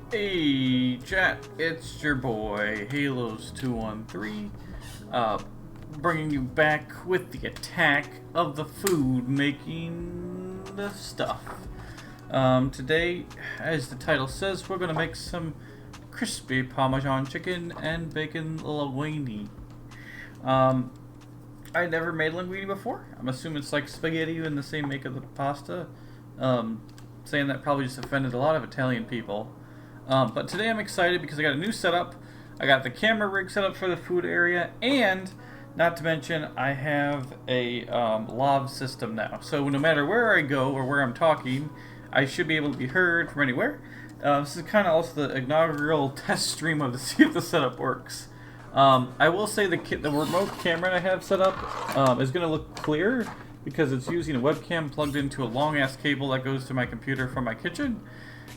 Hey, chat, it's your boy, Haloz 213, bringing you back with the attack of the food making the stuff. Today, as the title says, we're going to make some crispy Parmesan chicken and bacon linguine. Um, I never made linguine before. I'm assuming it's like spaghetti in the same make of the pasta. Saying that probably just offended a lot of Italian people. But today I'm excited because I got a new setup. I got the camera rig set up for the food area, and not to mention, I have a lav system now. So no matter where I go or where I'm talking, I should be able to be heard from anywhere. This is kind of also the inaugural test stream of to see if the setup works. I will say the remote camera I have set up is going to look clear because it's using a webcam plugged into a long ass cable that goes to my computer from my kitchen.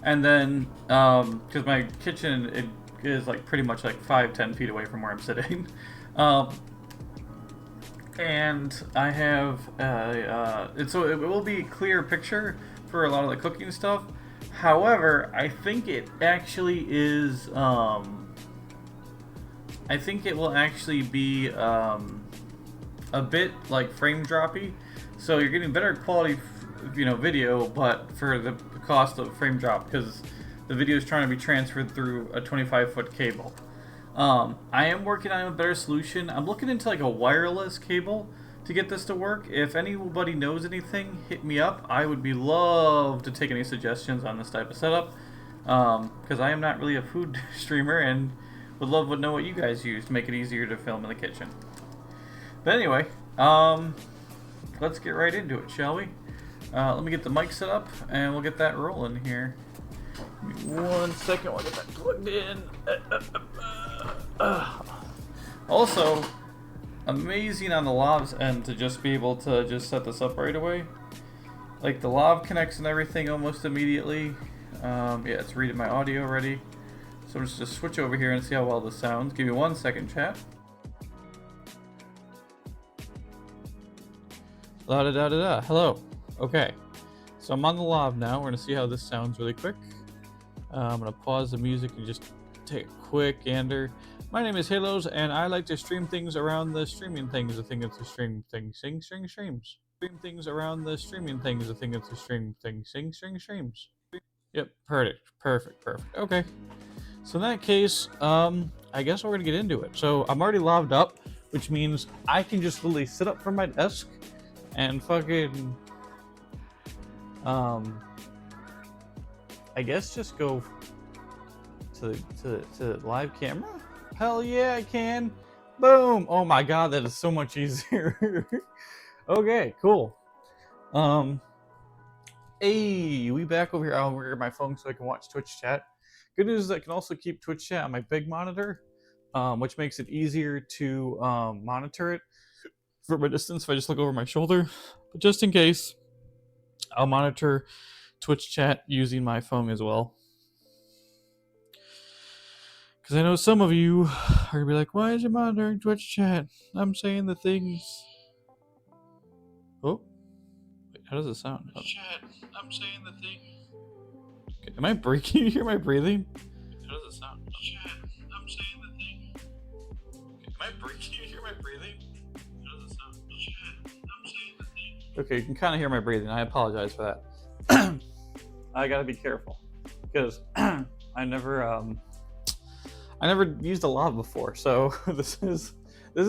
And then, because my kitchen it is like pretty much like 5-10 feet away from where I'm sitting, and I have so it will be a clear picture for a lot of the cooking stuff. However, I think it actually is. I think it will actually be a bit like frame droppy, so you're getting better quality, video, but for the cost of frame drop because the video is trying to be transferred through a 25-foot cable. I am working on a better solution. I'm looking into like a wireless cable to get this to work. If anybody knows anything, hit me up. I would be love to take any suggestions on this type of setup because I am not really a food streamer and would love to know what you guys use to make it easier to film in the kitchen. But anyway, let's get right into it, shall we? Let me get the mic set up and we'll get that rolling here. Give me 1 second while I get that plugged in. Also, amazing on the lav's end to just be able to just set this up right away. Like the lav connects and everything almost immediately. Yeah, it's reading my audio already. So I'm just switch over here and see how well this sounds. Give me 1 second, chat. La da da da da. Hello. Okay. So I'm on the lav now. We're gonna see how this sounds really quick. I'm gonna pause the music and just take a quick gander. My name is Haloz, and I like to stream things around the streaming things. The thing that's a stream thing. Sing string streams. Stream things around the streaming things. The thing that's a stream thing. Sing string streams. Yep. Perfect. Perfect. Perfect. Okay. So in that case, I guess we're gonna get into it. So I'm already laved up, which means I can just literally sit up from my desk and fucking, I guess just go to live camera. Hell yeah, I can. Boom. Oh my god, that is so much easier. Okay, cool. Hey, we back over here. I'll wear my phone so I can watch Twitch chat. Good news is I can also keep Twitch chat on my big monitor, which makes it easier to monitor it from a distance if I just look over my shoulder. But just in case, I'll monitor Twitch chat using my phone as well. Because I know some of you are going to be like, why is it monitoring Twitch chat? I'm saying the things. Oh, wait, how does it sound? Oh. Chat, I'm saying the thing. Okay, am I breaking? You hear my breathing? How does it sound? Chat, I'm saying the thing. Okay, am I breaking? You hear my breathing? How does it sound? Chat, I'm saying the thing. Okay, you can kind of hear my breathing. I apologize for that. I gotta be careful because I never used a lav before, so this is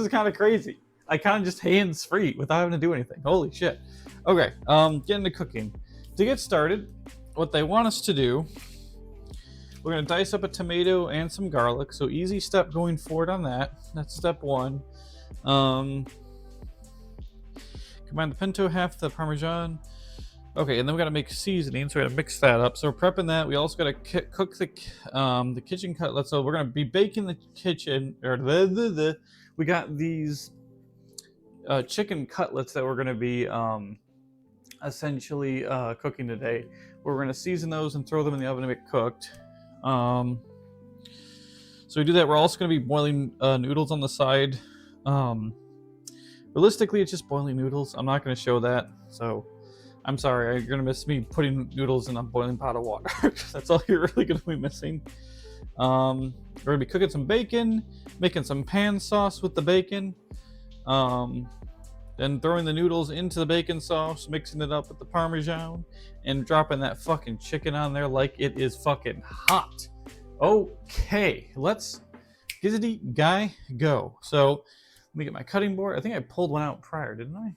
kind of crazy. I kind of just hands free without having to do anything. Holy shit. Okay, get into cooking. To get started, what they want us to do, we're gonna dice up a tomato and some garlic. So easy step going forward on that. That's step one. Combine the pinto, half the parmesan. Okay, and then we gotta make seasoning, so we gotta mix that up. So we're prepping that. We also gotta cook the kitchen cutlets. So we're gonna be baking the kitchen, or we got these chicken cutlets that we're gonna be essentially cooking today. We're gonna season those and throw them in the oven to get cooked. So we do that. We're also gonna be boiling noodles on the side. Realistically, it's just boiling noodles. I'm not gonna show that, so. I'm sorry, you're gonna miss me putting noodles in a boiling pot of water. That's all you're really gonna be missing. We're gonna be cooking some bacon, making some pan sauce with the bacon, then throwing the noodles into the bacon sauce, mixing it up with the Parmesan, and dropping that fucking chicken on there like it is fucking hot. Okay, let's gizzity guy go. So let me get my cutting board. I think I pulled one out prior, didn't I?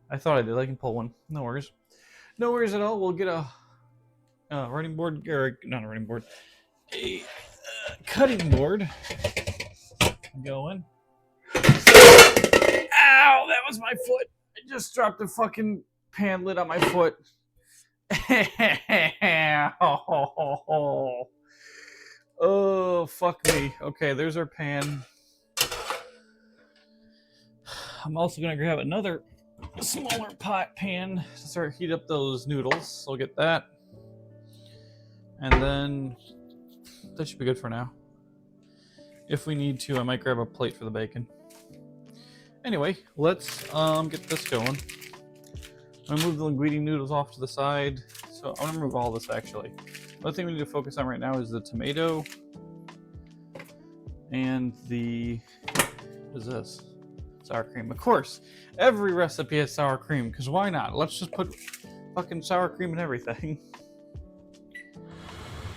I thought I did. I can pull one. No worries. No worries at all. We'll get a running board, or not a running board, a cutting board going. Ow! That was my foot. I just dropped the fucking pan lid on my foot. Oh, fuck me. Okay, there's our pan. I'm also gonna grab another smaller pot pan to start heat up those noodles. So I'll get that. And then that should be good for now. If we need to, I might grab a plate for the bacon. Anyway, let's get this going. I'm gonna move the linguine noodles off to the side. So I'm gonna remove all this actually. The other thing we need to focus on right now is the tomato and the, what is this? Sour cream. Of course, every recipe has sour cream, because why not? Let's just put fucking sour cream in everything.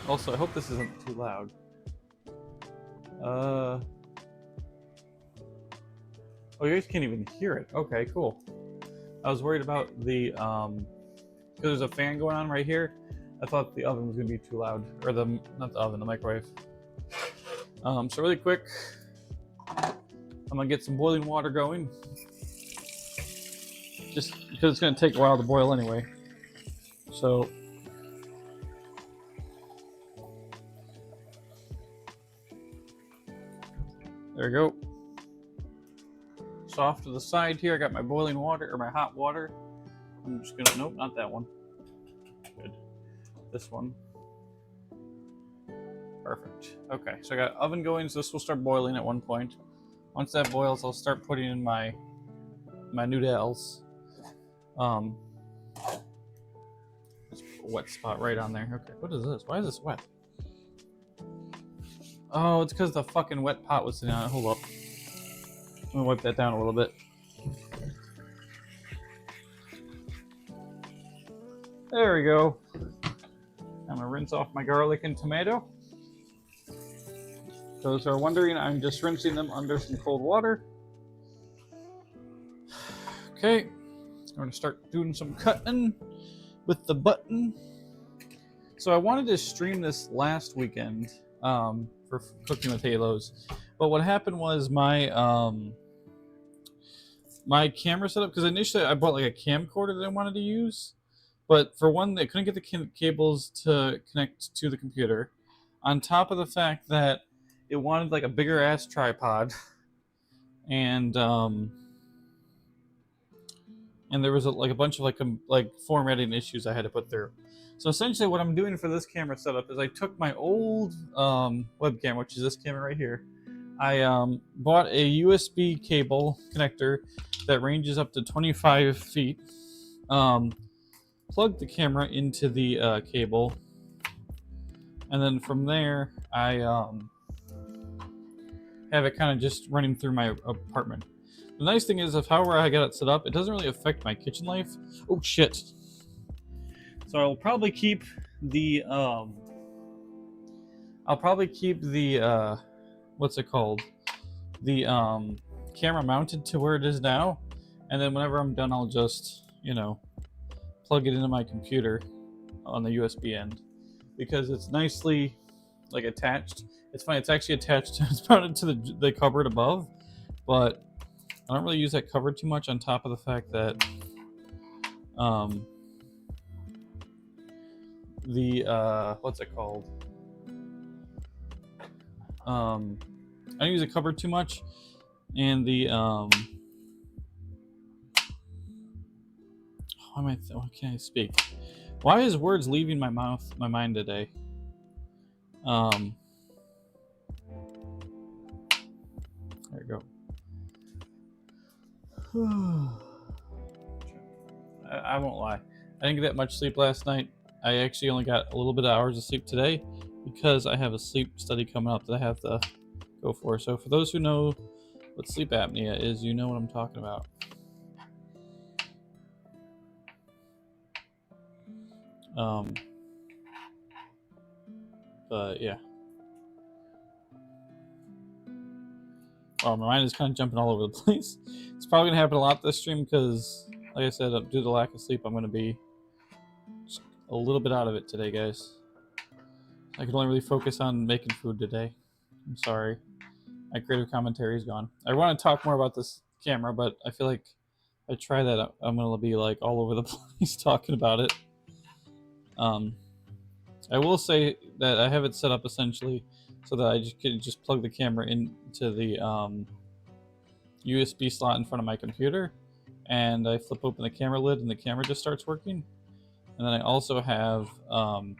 Also, I hope this isn't too loud. Oh, you guys can't even hear it. Okay, cool. I was worried about the, because there's a fan going on right here. I thought the oven was gonna be too loud, or not the oven, the microwave. So really quick, I'm gonna get some boiling water going. Just because it's gonna take a while to boil anyway. So there we go. So off to the side here, I got my boiling water, or my hot water. I'm just gonna, nope, not that one. Good. This one. Perfect. Okay, so I got oven going, so this will start boiling at one point. Once that boils, I'll start putting in my noodles. Just put a wet spot right on there. Okay, what is this? Why is this wet? Oh, it's because the fucking wet pot was sitting on it. Hold up. I'm gonna wipe that down a little bit. There we go. I'm gonna rinse off my garlic and tomato. Those who are wondering, I'm just rinsing them under some cold water. Okay, I'm gonna start doing some cutting with the button. So I wanted to stream this last weekend for cooking with Haloz, but what happened was my my camera setup, because initially I bought like a camcorder that I wanted to use, but for one, they couldn't get the cables to connect to the computer. On top of the fact that it wanted like a bigger ass tripod, and there was like a bunch of like formatting issues I had to put through. So essentially, what I'm doing for this camera setup is I took my old webcam, which is this camera right here. I bought a USB cable connector that ranges up to 25 feet. Plugged the camera into the cable, and then from there I have it kind of just running through my apartment. The nice thing is, however I got it set up, it doesn't really affect my kitchen life. Oh shit! So I'll probably keep the what's it called? The camera mounted to where it is now, and then whenever I'm done, I'll just plug it into my computer on the USB end, because it's nicely like attached. It's funny, it's actually attached. It's mounted to the cupboard above, but I don't really use that cupboard too much. On top of the fact that the what's it called? I don't use the cupboard too much, and the what can I speak? Why is words leaving my mind today? There you go. I won't lie. I didn't get that much sleep last night. I actually only got a little bit of hours of sleep today because I have a sleep study coming up that I have to go for. So for those who know what sleep apnea is, you know what I'm talking about. But yeah. Oh, my mind is kind of jumping all over the place. It's probably going to happen a lot this stream because, like I said, due to the lack of sleep, I'm going to be just a little bit out of it today, guys. I can only really focus on making food today. I'm sorry. My creative commentary is gone. I want to talk more about this camera, but I feel like if I try that, I'm going to be like all over the place talking about it. I will say that I have it set up essentially so that I can just plug the camera into the USB slot in front of my computer, and I flip open the camera lid and the camera just starts working. And then I also have the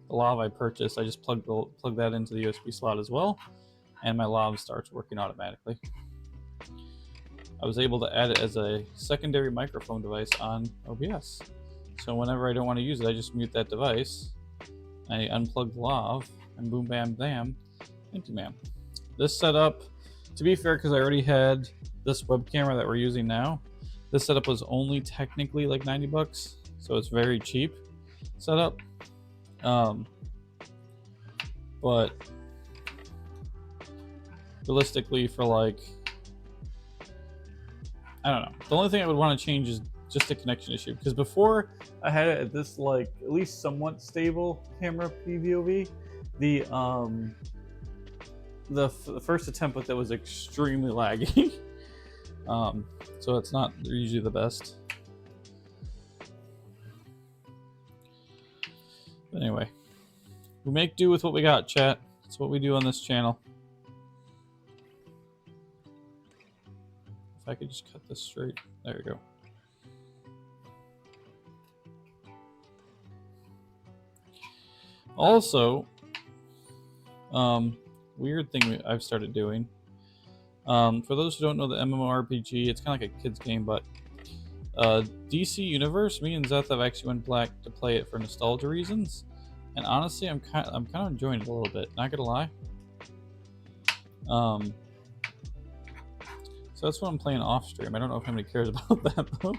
lav I purchased. I just plug that into the USB slot as well, and my lav starts working automatically. I was able to add it as a secondary microphone device on OBS. So whenever I don't want to use it, I just mute that device. I unplug the lav, and boom, bam, bam, empty man. This setup, to be fair, because I already had this web camera that we're using now, this setup was only technically like 90 bucks, so it's very cheap setup. But realistically, for like, I don't know. The only thing I would want to change is just a connection issue, because before I had it at this like at least somewhat stable camera PVOV. The first attempt with it was extremely laggy. So it's not usually the best. But anyway, we make do with what we got, chat. That's what we do on this channel. If I could just cut this straight. There we go. Also, weird thing I've started doing. For those who don't know the MMORPG, it's kind of like a kid's game, but DC Universe, me and Zeth have actually went back to play it for nostalgia reasons, and honestly, I'm kind of enjoying it a little bit. Not gonna lie. So that's what I'm playing off stream. I don't know if anybody cares about that though.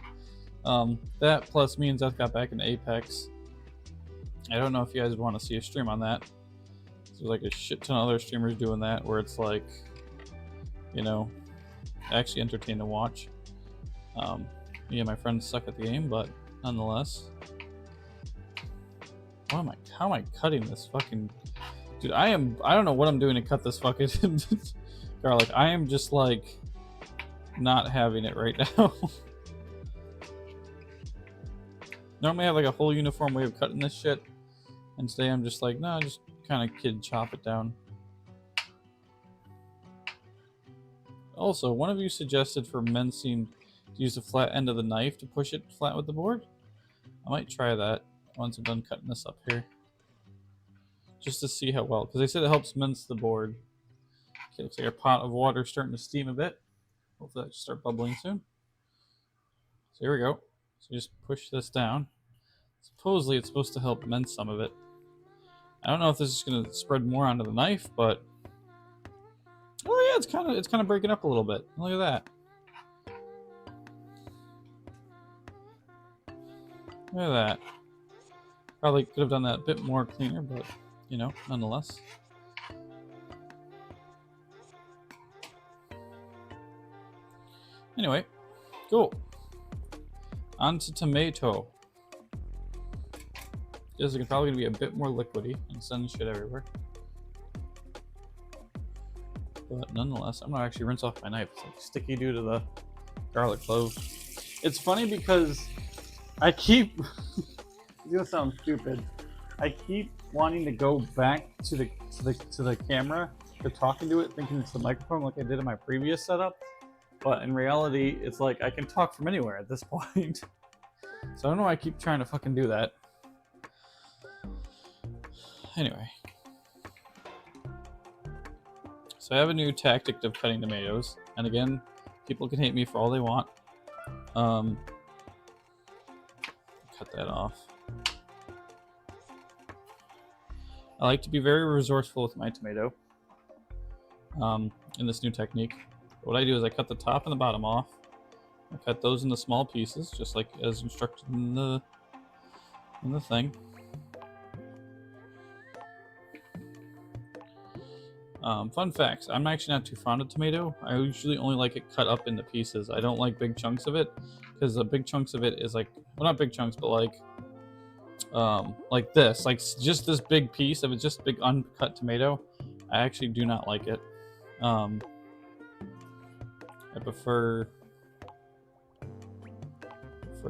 That plus me and Zeth got back into Apex. I don't know if you guys want to see a stream on that. There's like a shit ton of other streamers doing that, where it's like, you know, actually entertaining to watch. Me and my friends suck at the game, but nonetheless. How am I cutting this fucking... Dude, I don't know what I'm doing to cut this fucking garlic. I am just like not having it right now. Normally I have like a whole uniform way of cutting this shit, and today I'm just like, no, just kind of kid chop it down. Also, one of you suggested for mincing to use the flat end of the knife to push it flat with the board. I might try that once I'm done cutting this up here, just to see how well, because they said it helps mince the board. Okay, looks like our pot of water is starting to steam a bit. Hopefully that should start bubbling soon. So here we go. So just push this down. Supposedly it's supposed to help mince some of it. I don't know if this is going to spread more onto the knife, but oh yeah, it's kind of breaking up a little bit. Look at that. Look at that. Probably could have done that a bit more cleaner, but you know, nonetheless. Anyway, cool. On to tomato. This is probably going to be a bit more liquidy and send shit everywhere. But nonetheless, I'm going to actually rinse off my knife. It's like sticky due to the garlic clove. It's funny because I keep... It's going to sound stupid. I keep wanting to go back to the camera to talk into it, thinking it's the microphone like I did in my previous setup. But in reality, it's like I can talk from anywhere at this point. So I don't know why I keep trying to fucking do that. Anyway. So I have a new tactic of cutting tomatoes. And again, people can hate me for all they want. cut that off. I like to be very resourceful with my tomato in this new technique. What I do is I cut the top and the bottom off. I cut those into small pieces, just like as instructed in the thing. Fun facts, I'm actually not too fond of tomato. I usually only like it cut up into pieces. I don't like big chunks of it, because the big chunks of it is like, well, not big chunks, but like this, like just this big piece of it, just big uncut tomato. I actually do not like it. I prefer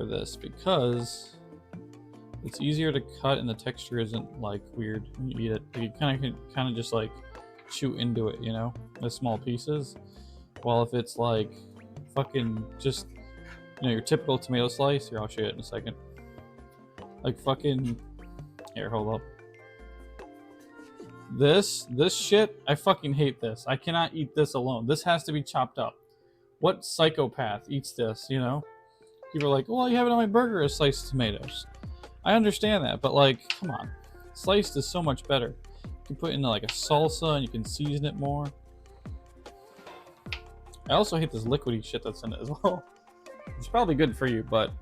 this because it's easier to cut and the texture isn't like weird when you eat it. You kind of just like chew into it, you know, as small pieces. While if it's like fucking just, you know, your typical tomato slice, here, I'll show you it in a second. Like fucking, here, hold up. This shit, I fucking hate this. I cannot eat this alone. This has to be chopped up. What psychopath eats this, you know? People are like, well, you have it on my burger as sliced tomatoes. I understand that, but like, come on. Sliced is so much better. You can put it into like a salsa and you can season it more. I also hate this liquidy shit that's in it as well. It's probably good for you, but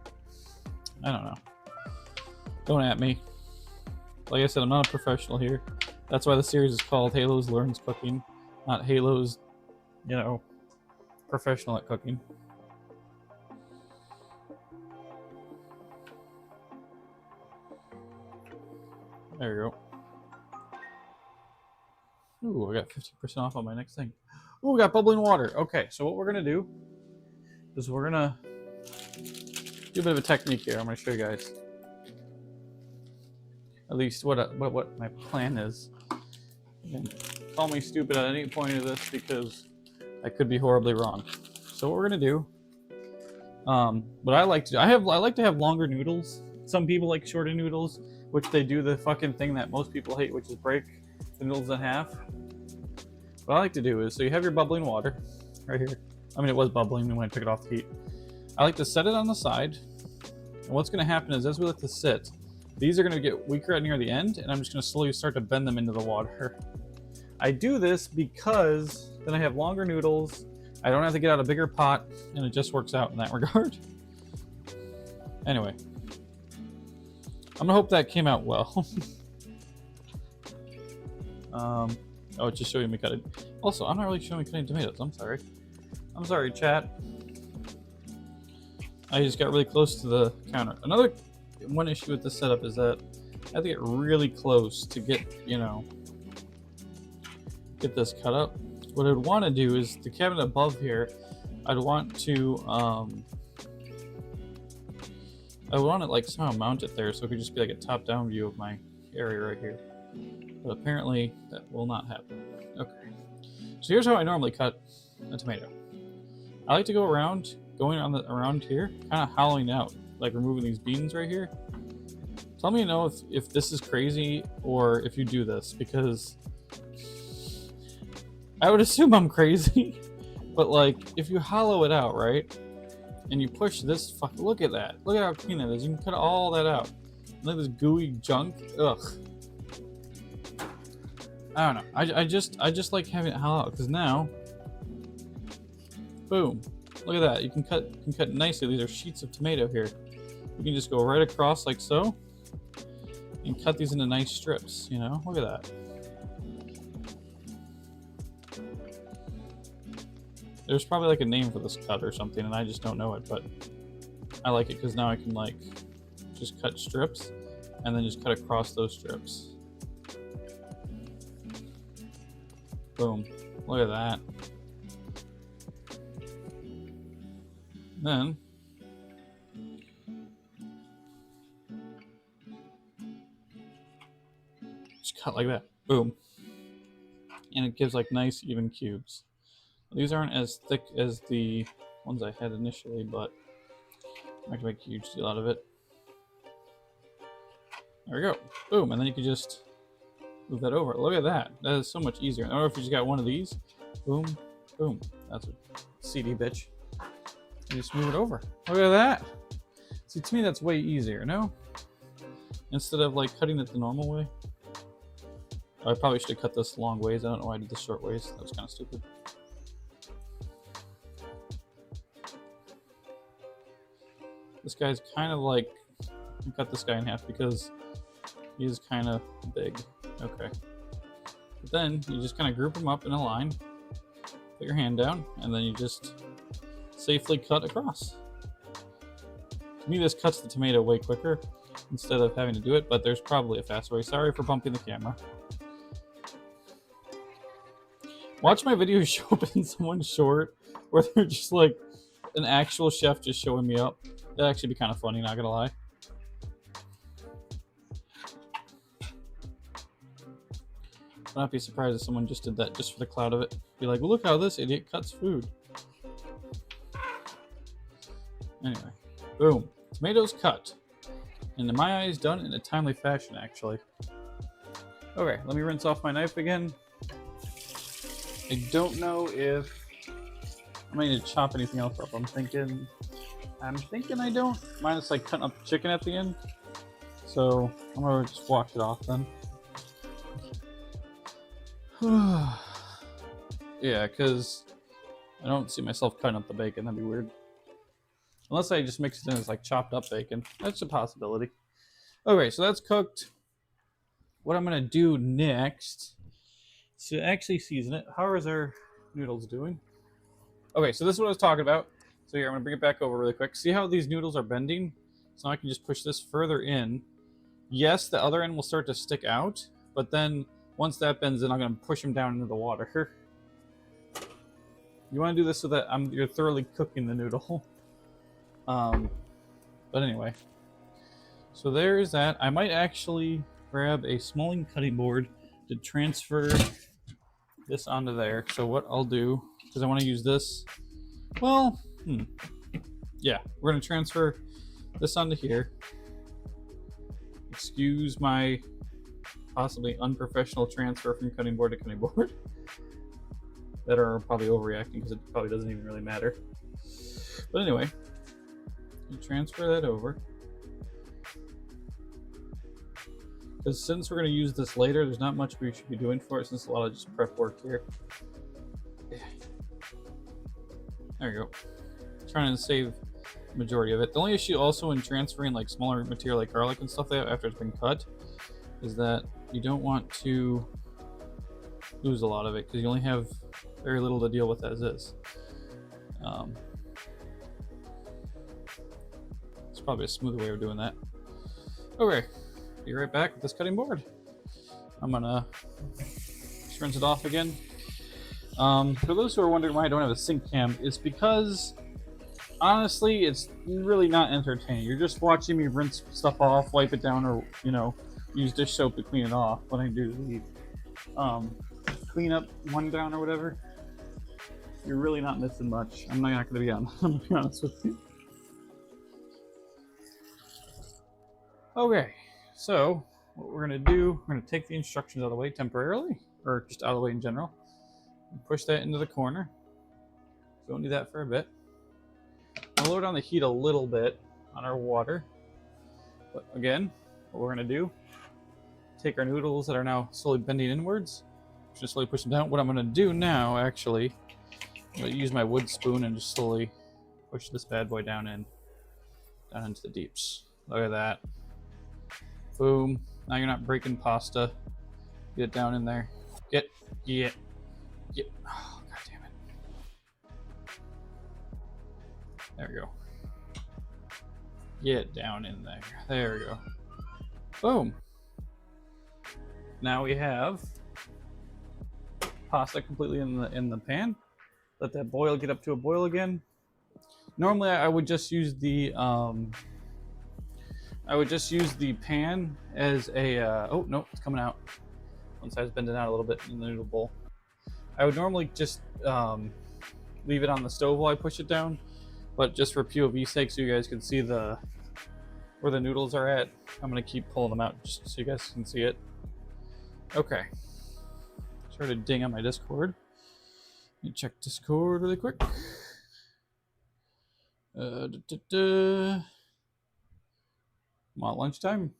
I don't know. Don't at me. Like I said, I'm not a professional here. That's why the series is called Haloz Learns Cooking, not Haloz, you know, professional at cooking. There you go. Ooh, I got 50% off on my next thing. Ooh, we got bubbling water. Okay, so what we're gonna do is we're gonna do a bit of a technique here. I'm gonna show you guys. At least what my plan is. And call me stupid at any point of this because I could be horribly wrong. So what we're gonna do, what I like to do, I like to have longer noodles. Some people like shorter noodles, which they do the fucking thing that most people hate, which is break the noodles in half. What I like to do is, so you have your bubbling water right here. I mean, it was bubbling when I took it off the heat. I like to set it on the side. And what's gonna happen is as we let this sit, these are gonna get weaker near the end, and I'm just gonna slowly start to bend them into the water. I do this because then I have longer noodles. I don't have to get out a bigger pot, and it just works out in that regard. Anyway, I'm gonna hope that came out well. Oh, it's just showing me cutting. Also, I'm not really showing me cutting tomatoes. I'm sorry. I'm sorry, chat. I just got really close to the counter. Another one issue with this setup is that I have to get really close to get, you know, get this cut up. What I would want to do is the cabinet above here, I'd want to, I would want to like somehow mount it there so it could just be like a top-down view of my area right here. But apparently that will not happen. Okay. So here's how I normally cut a tomato. I like to go around, around here, kind of hollowing out, like removing these beans right here. Tell me, you know, if this is crazy or if you do this, because I would assume I'm crazy. But like, if you hollow it out, right, and you push this, look at that. Look at how clean that is. You can cut all that out. Look at this gooey junk. Ugh. I don't know. I just like having it hollow out because now, boom. Look at that. You can cut nicely. These are sheets of tomato here. You can just go right across like so, and cut these into nice strips. You know, look at that. There's probably like a name for this cut or something, and I just don't know it, but I like it because now I can like just cut strips and then just cut across those strips. Boom. Look at that. Then just cut like that. Boom. And it gives like nice even cubes. These aren't as thick as the ones I had initially, but I can make a huge deal out of it. There we go. Boom. And then you can just move that over. Look at that. That is so much easier. I don't know if you just got one of these. Boom. Boom. That's a CD bitch. You just move it over. Look at that. See, to me that's way easier, no? Instead of like cutting it the normal way. I probably should have cut this long ways. I don't know why I did the short ways. That was kind of stupid. This guy's kind of like, cut this guy in half because he's kind of big. Okay. But then you just kind of group them up in a line, put your hand down, and then you just safely cut across. To me, this cuts the tomato way quicker instead of having to do it, but there's probably a faster way. Sorry for bumping the camera. Watch my video show up in someone's short where they're just like an actual chef just showing me up. That'd actually be kind of funny, not gonna lie. I'd not be surprised if someone just did that just for the clout of it. Be like, well, look how this idiot cuts food. Anyway, boom. Tomatoes cut. And in my eyes, done in a timely fashion, actually. Okay, let me rinse off my knife again. I don't know if I might need to chop anything else up. I'm thinking I don't. Minus like cutting up the chicken at the end. So I'm gonna just wash it off then. Yeah, because I don't see myself cutting up the bacon. That'd be weird. Unless I just mix it in as like chopped up bacon. That's a possibility. Okay, so that's cooked. What I'm gonna do next is to actually season it. How is our noodles doing? Okay, so this is what I was talking about. So here, I'm gonna bring it back over really quick. See how these noodles are bending? So now I can just push this further in. Yes, the other end will start to stick out, but then once that bends in, I'm gonna push them down into the water. You wanna do this so that you're thoroughly cooking the noodle. But anyway. So there is that. I might actually grab a smalling cutting board to transfer this onto there. So what I'll do, because I want to use this, well, yeah, we're going to transfer this onto here. Excuse my possibly unprofessional transfer from cutting board to cutting board. That are probably overreacting because it probably doesn't even really matter. But anyway, you transfer that over. Because since we're going to use this later, there's not much we should be doing for it since a lot of just prep work here. There you go. Trying to save the majority of it. The only issue also in transferring like smaller material like garlic and stuff after it's been cut is that you don't want to lose a lot of it because you only have very little to deal with as is. It's probably a smoother way of doing that. Okay. Be right back with this cutting board. I'm gonna just rinse it off again. For those who are wondering why I don't have a sync cam, it's because honestly, it's really not entertaining. You're just watching me rinse stuff off, wipe it down, or use dish soap to clean it off when I do the clean up one down or whatever. You're really not missing much. I'm not gonna be I'm gonna be honest with you. Okay. So, what we're going to do, we're going to take the instructions out of the way temporarily, or just out of the way in general, and push that into the corner. So we'll do that for a bit. We'll lower down the heat a little bit on our water. But again, what we're going to do, take our noodles that are now slowly bending inwards, just slowly push them down. What I'm going to do now, actually, I'm going to use my wood spoon and just slowly push this bad boy down into the deeps. Look at that. Boom. Now you're not breaking pasta. Get it down in there. Get. Oh, god damn it. There we go. Get down in there. There we go. Boom. Now we have pasta completely in the pan. Let that boil, get up to a boil again. Normally I would just use the pan as a, oh no, it's coming out. One side's bending out a little bit in the noodle bowl. I would normally just leave it on the stove while I push it down, but just for POV sake so you guys can see where the noodles are at, I'm gonna keep pulling them out just so you guys can see it. Okay. Sorry to ding on my Discord. Let me check Discord really quick. Come on, lunchtime.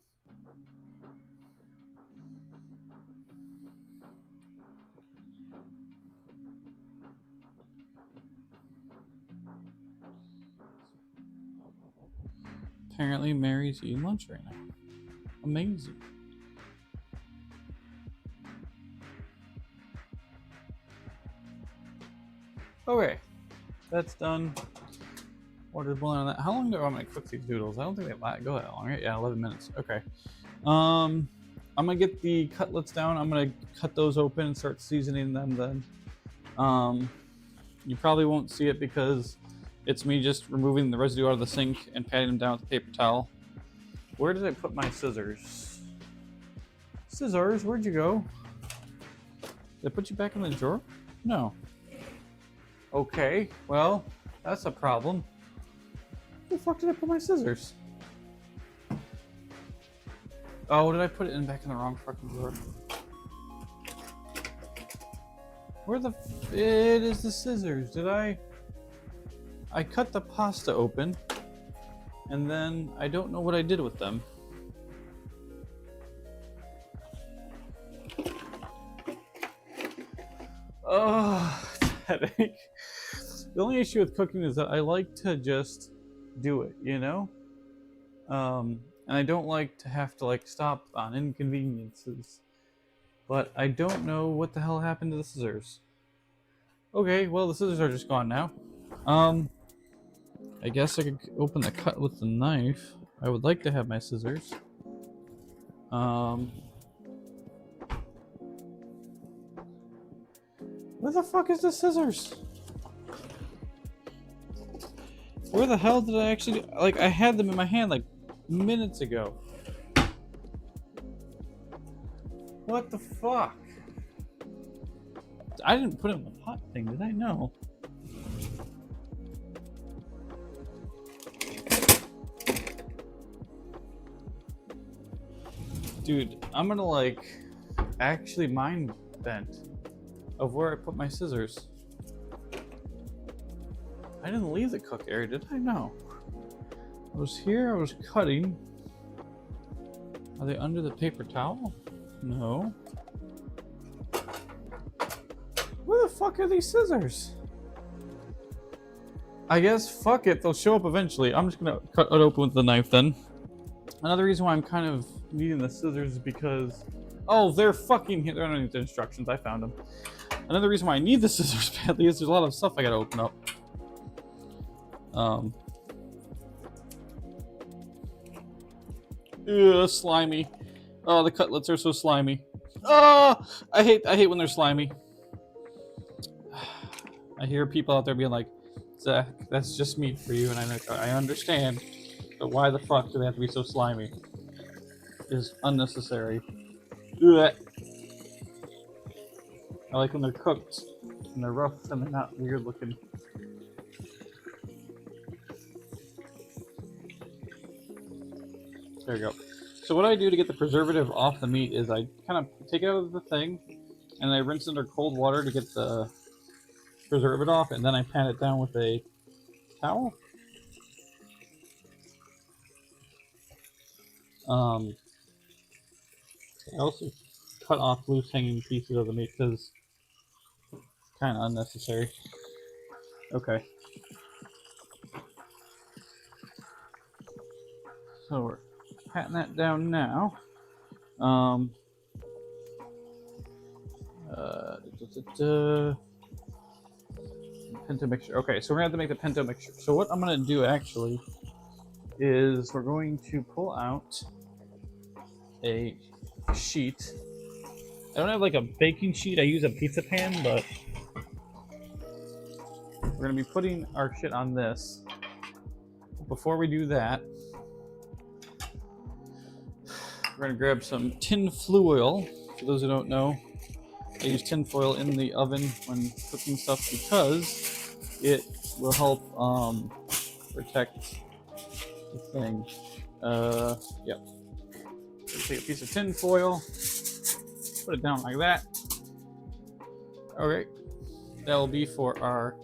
Apparently, Mary's eating lunch right now. Amazing. Okay, that's done. Water's boiling on that. How long do I want to cook these noodles? I don't think they might go that long, right? Yeah, 11 minutes. Okay. I'm gonna get the cutlets down. I'm gonna cut those open and start seasoning them then. You probably won't see it because it's me just removing the residue out of the sink and patting them down with a paper towel. Where did I put my scissors? Scissors, where'd you go? Did I put you back in the drawer? No. Okay, well, that's a problem. Where the fuck did I put my scissors? Oh, did I put it back in the wrong fucking drawer? Where the it is the scissors? Did I cut the pasta open and then I don't know what I did with them. Oh, headache. The only issue with cooking is that I like to just do it, you know? And I don't like to have to like stop on inconveniences. But I don't know what the hell happened to the scissors. Okay, well the scissors are just gone now. I guess I could open the cut with the knife. I would like to have my scissors. Where the fuck is the scissors? Where the hell did I actually... Like, I had them in my hand, like, minutes ago. What the fuck? I didn't put it in the pot thing, did I? No. Dude, I'm gonna, like, actually mind bent of where I put my scissors. I didn't leave the cook area, did I? No. I was here, I was cutting. Are they under the paper towel? No. Where the fuck are these scissors? I guess, fuck it, they'll show up eventually. I'm just gonna cut it open with the knife then. Another reason why I'm kind of needing the scissors is because... Oh, they're fucking here. They're underneath the instructions, I found them. Another reason why I need the scissors badly is there's a lot of stuff I gotta open up. Ugh, slimy. Oh, the cutlets are so slimy. Oh, I hate when they're slimy. I hear people out there being like, Zach, that's just meat for you, and I'm like, I understand, but why the fuck do they have to be so slimy? It's unnecessary. Ugh. I like when they're cooked, and they're rough, and they're not weird looking. There we go. So what I do to get the preservative off the meat is I kind of take it out of the thing, and I rinse it under cold water to get the preservative off, and then I pat it down with a towel. I also cut off loose hanging pieces of the meat because it's kind of unnecessary. Okay. So we're patting that down now. Pinto mixture. Okay, so we're gonna have to make the pinto mixture. So what I'm gonna do actually is we're going to pull out a sheet. I don't have like a baking sheet. I use a pizza pan, but we're gonna be putting our shit on this. Before we do that, we're gonna grab some tin foil. For those who don't know, I use tin foil in the oven when cooking stuff because it will help protect the thing. Yep. So take a piece of tin foil, put it down like that. Okay, that will be for our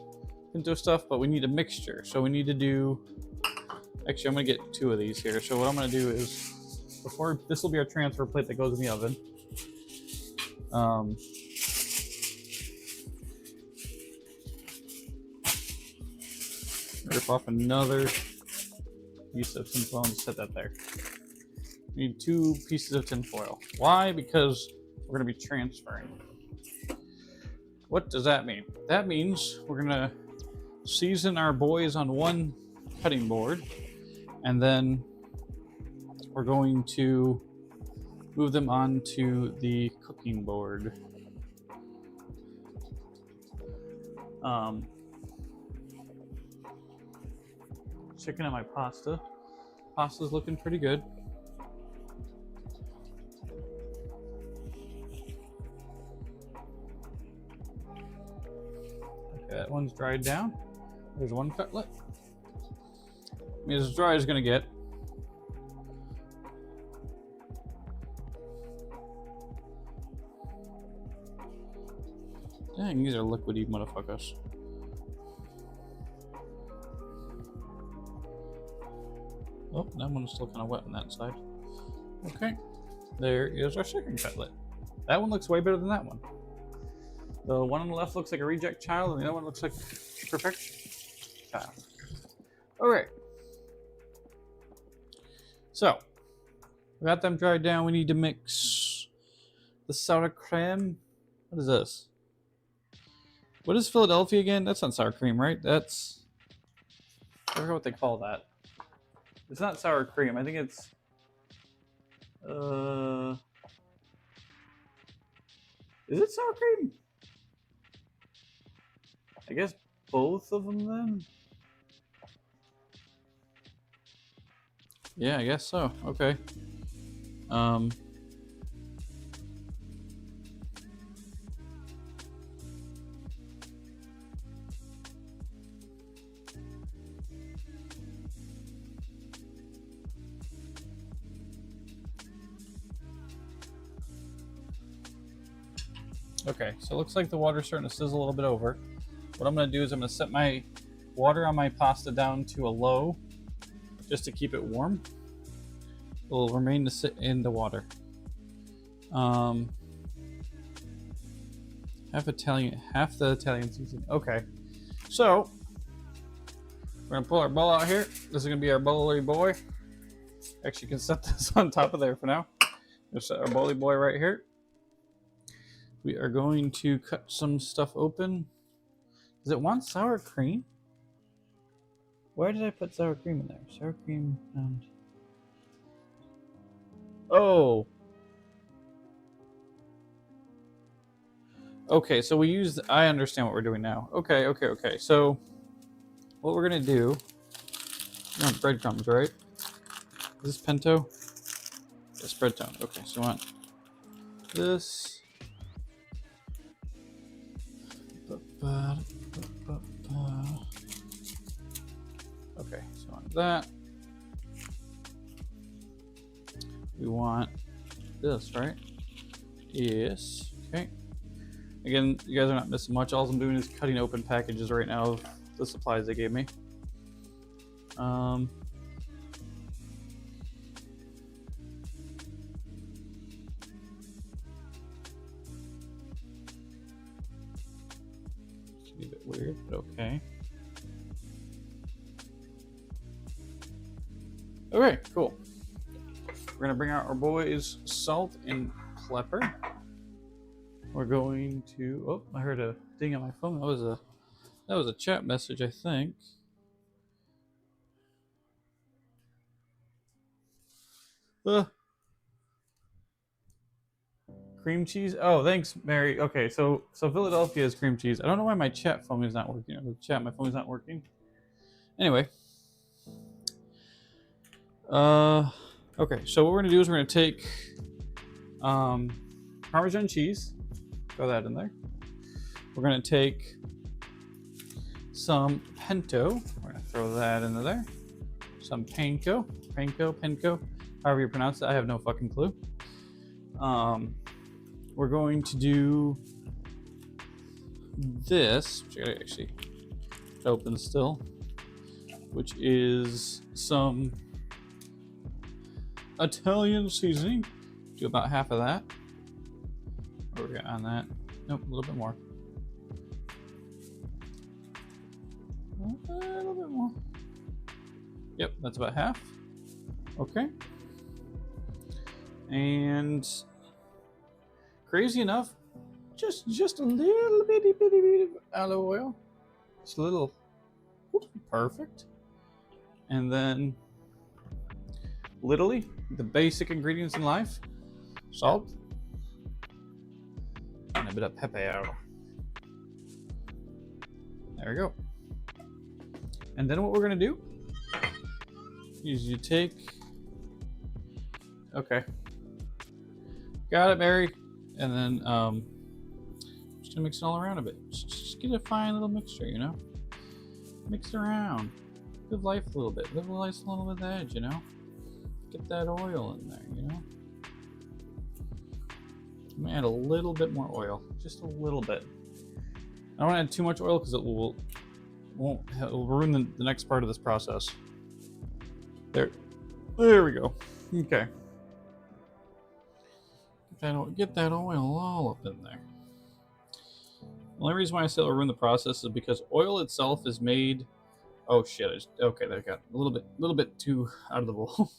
pinto stuff, but we need a mixture. So we need to do Actually, I'm gonna get 2 of these here. So what I'm gonna do is, before this will be our transfer plate that goes in the oven. Rip off another piece of tinfoil and set that there. We need 2 pieces of tinfoil. Why? Because we're gonna be transferring. What does that mean? That means we're gonna season our boys on one cutting board, and then we're going to move them onto the cooking board. Checking out my pasta. Pasta's looking pretty good. Okay, that one's dried down. There's one cutlet. I mean, it's as dry as it's gonna get. Dang, these are liquidy motherfuckers. Oh, that one's still kind of wet on that side. Okay, there is our second cutlet. That one looks way better than that one. The one on the left looks like a reject child, and the other one looks like perfection child. All right. So, we got them dried down. We need to mix the sour cream. What is this? What is Philadelphia again? That's not sour cream, right? That's... I forgot what they call that. It's not sour cream. I think it's... Is it sour cream? I guess both of them then? Yeah, I guess so. Okay. Okay, so it looks like the water's starting to sizzle a little bit over. What I'm going to do is I'm going to set my water on my pasta down to a low just to keep it warm. It will remain to sit in the water. Half the Italian seasoning. Okay, so we're going to pull our bowl out here. This is going to be our bowly boy. Actually, you can set this on top of there for now. We'll set our bowly boy right here. We are going to cut some stuff open. Does it want sour cream? Where did I put sour cream in there? Sour cream and... Oh! Okay, so we use... I understand what we're doing now. Okay. So, what we're going to do... You want breadcrumbs, right? Is this pinto? Yes, breadcrumbs. Okay, so I want this... Okay, so on that, we want this, right? Yes. Okay. Again, you guys are not missing much. All I'm doing is cutting open packages right now of the supplies they gave me. It's a bit weird, but okay. Okay, cool. We're gonna bring out our boys' salt and pepper. We're going to... Oh, I heard a ding on my phone. That was a chat message, I think. Cream cheese. Oh, thanks, Mary. Okay, so Philadelphia is cream cheese. I don't know why my chat phone is not working. My phone is not working. Anyway. Okay, so what we're gonna do is we're gonna take Parmesan cheese, throw that in there. We're gonna take some pinto, we're gonna throw that into there. Some panko, however you pronounce it, I have no fucking clue. We're going to do this, which I gotta actually open still. which is some Italian seasoning. Do about half of that. What we got on that? Nope, a little bit more. A little bit more. Yep, that's about half. Okay. And crazy enough, just a little bitty of olive oil. Just a little. Perfect. And then literally the basic ingredients in life: salt and a bit of pepper. There we go. And then what we're gonna do is you take, okay, got it, Mary. And then just gonna mix it all around a bit. Just get a fine little mixture, you know. Mix it around. Live life a little bit. Live life a little bit of edge, you know. Get that oil in there, you know. I'm gonna add a little bit more oil, just a little bit. I don't want to add too much oil because it will ruin the next part of this process. There we go. Okay. Get that oil all up in there. The only reason why I say it'll ruin the process is because oil itself is made. Oh shit! Okay, there I got a little bit too out of the bowl.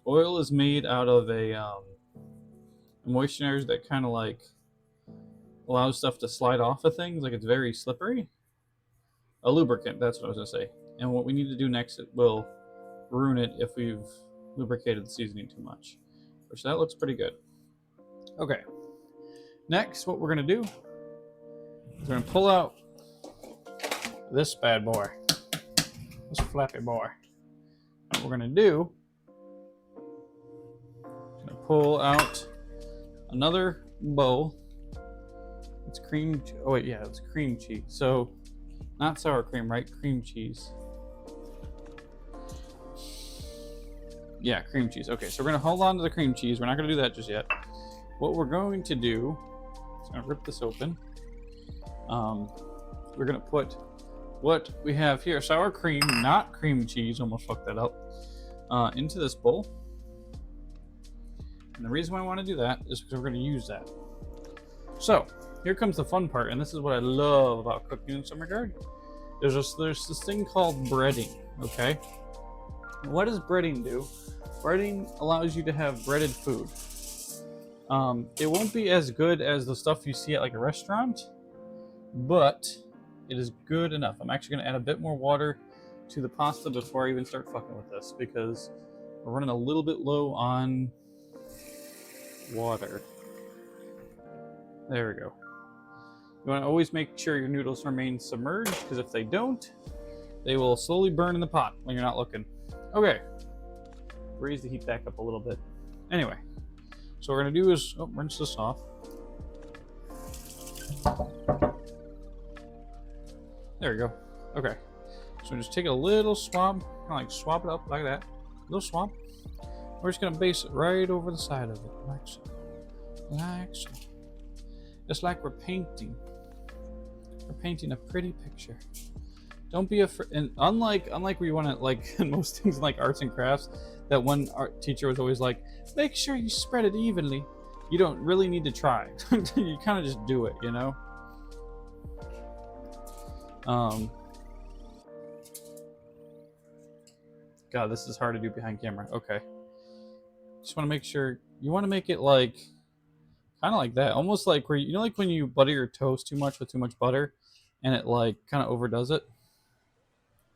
Oil is made out of a moisturizer that kind of like allows stuff to slide off of things. Like it's very slippery. A lubricant. That's what I was gonna say. And what we need to do next, it will ruin it if we've lubricated the seasoning too much. Which that looks pretty good. Okay. Next, what we're gonna do is we're gonna pull out this bad boy, this flappy boy. What we're gonna do is gonna pull out another bowl. It's cream. Oh wait, yeah, it's cream cheese. So not sour cream, right? Cream cheese. Yeah, cream cheese. Okay, so we're gonna hold on to the cream cheese. We're not gonna do that just yet. What we're going to do, I'm gonna rip this open. We're gonna put what we have here, sour cream, not cream cheese, almost fucked that up, into this bowl. And the reason why I want to do that is because we're going to use that. So here comes the fun part, and this is what I love about cooking in some regard. There's this thing called breading. Okay, and what does breading do? Breading allows you to have breaded food. It won't be as good as the stuff you see at like a restaurant, but it is good enough. I'm actually going to add a bit more water to the pasta before I even start fucking with this because we're running a little bit low on water. There we go. You want to always make sure your noodles remain submerged because if they don't, they will slowly burn in the pot when you're not looking. Okay. Raise the heat back up a little bit. Anyway, so what we're going to do is rinse this off. There we go. Okay. So just take a little swab, kind of like swab it up like that. A little swab. We're just going to base it right over the side of it, like so. Like so. Just like we're painting. We're painting a pretty picture. Don't be afraid. And unlike where you want to, like in most things like arts and crafts, that one art teacher was always like, make sure you spread it evenly. You don't really need to try. You kind of just do it, you know? God, this is hard to do behind camera. Okay. Just want to make sure, you want to make it like, kind of like that. Almost like where, you know, like when you butter your toast too much with too much butter and it like kind of overdoes it.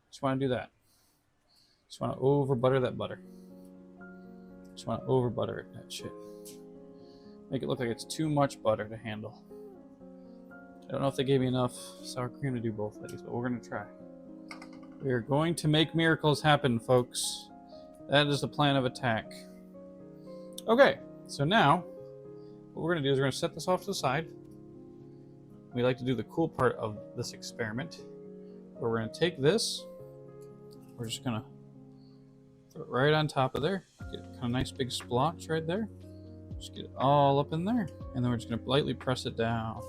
Just want to do that. Just want to over butter that butter. Just want to over butter it, that shit. Make it look like it's too much butter to handle. I don't know if they gave me enough sour cream to do both of these, but we're going to try. We are going to make miracles happen, folks. That is the plan of attack. Okay, so now what we're going to do is we're going to set this off to the side. We like to do the cool part of this experiment, where we're going to take this. We're just going to throw it right on top of there. Get kind of nice big splotch right there. Just get it all up in there, and then we're just going to lightly press it down.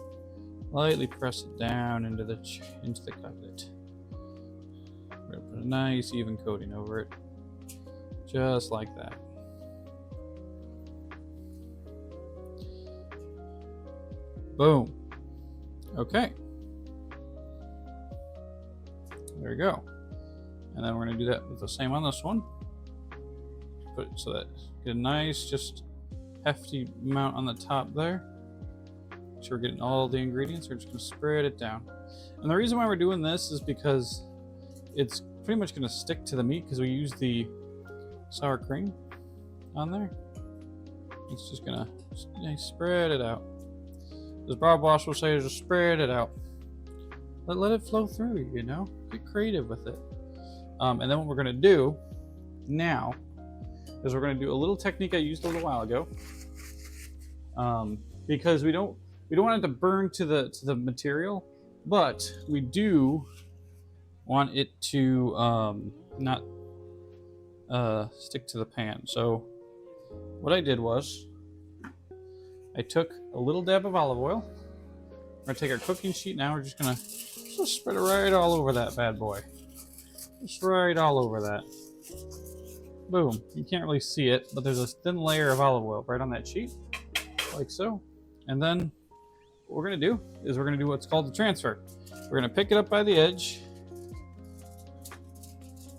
Lightly press it down into the cutlet. a nice even coating over it. Just like that. Boom. Okay. There we go. And then we're going to do that with the same on this one. Put it so that get a nice, just hefty amount on the top there. Make sure we're getting all the ingredients. We're just going to spread it down. And the reason why we're doing this is because it's pretty much going to stick to the meat because we use the sour cream on there. It's just going to spread it out. As Bob Wash will say, just spread it out. Let it flow through, you know? Get creative with it. And then what we're going to do now is we're going to do a little technique I used a little while ago. Because we don't want it to burn to the material, but we do want it to not stick to the pan. So what I did was I took a little dab of olive oil. We're going to take our cooking sheet now. We're just going to spread it right all over that bad boy. Just right all over that. Boom. You can't really see it, but there's a thin layer of olive oil right on that sheet, like so. And then what we're going to do is we're going to do what's called the transfer. We're going to pick it up by the edge.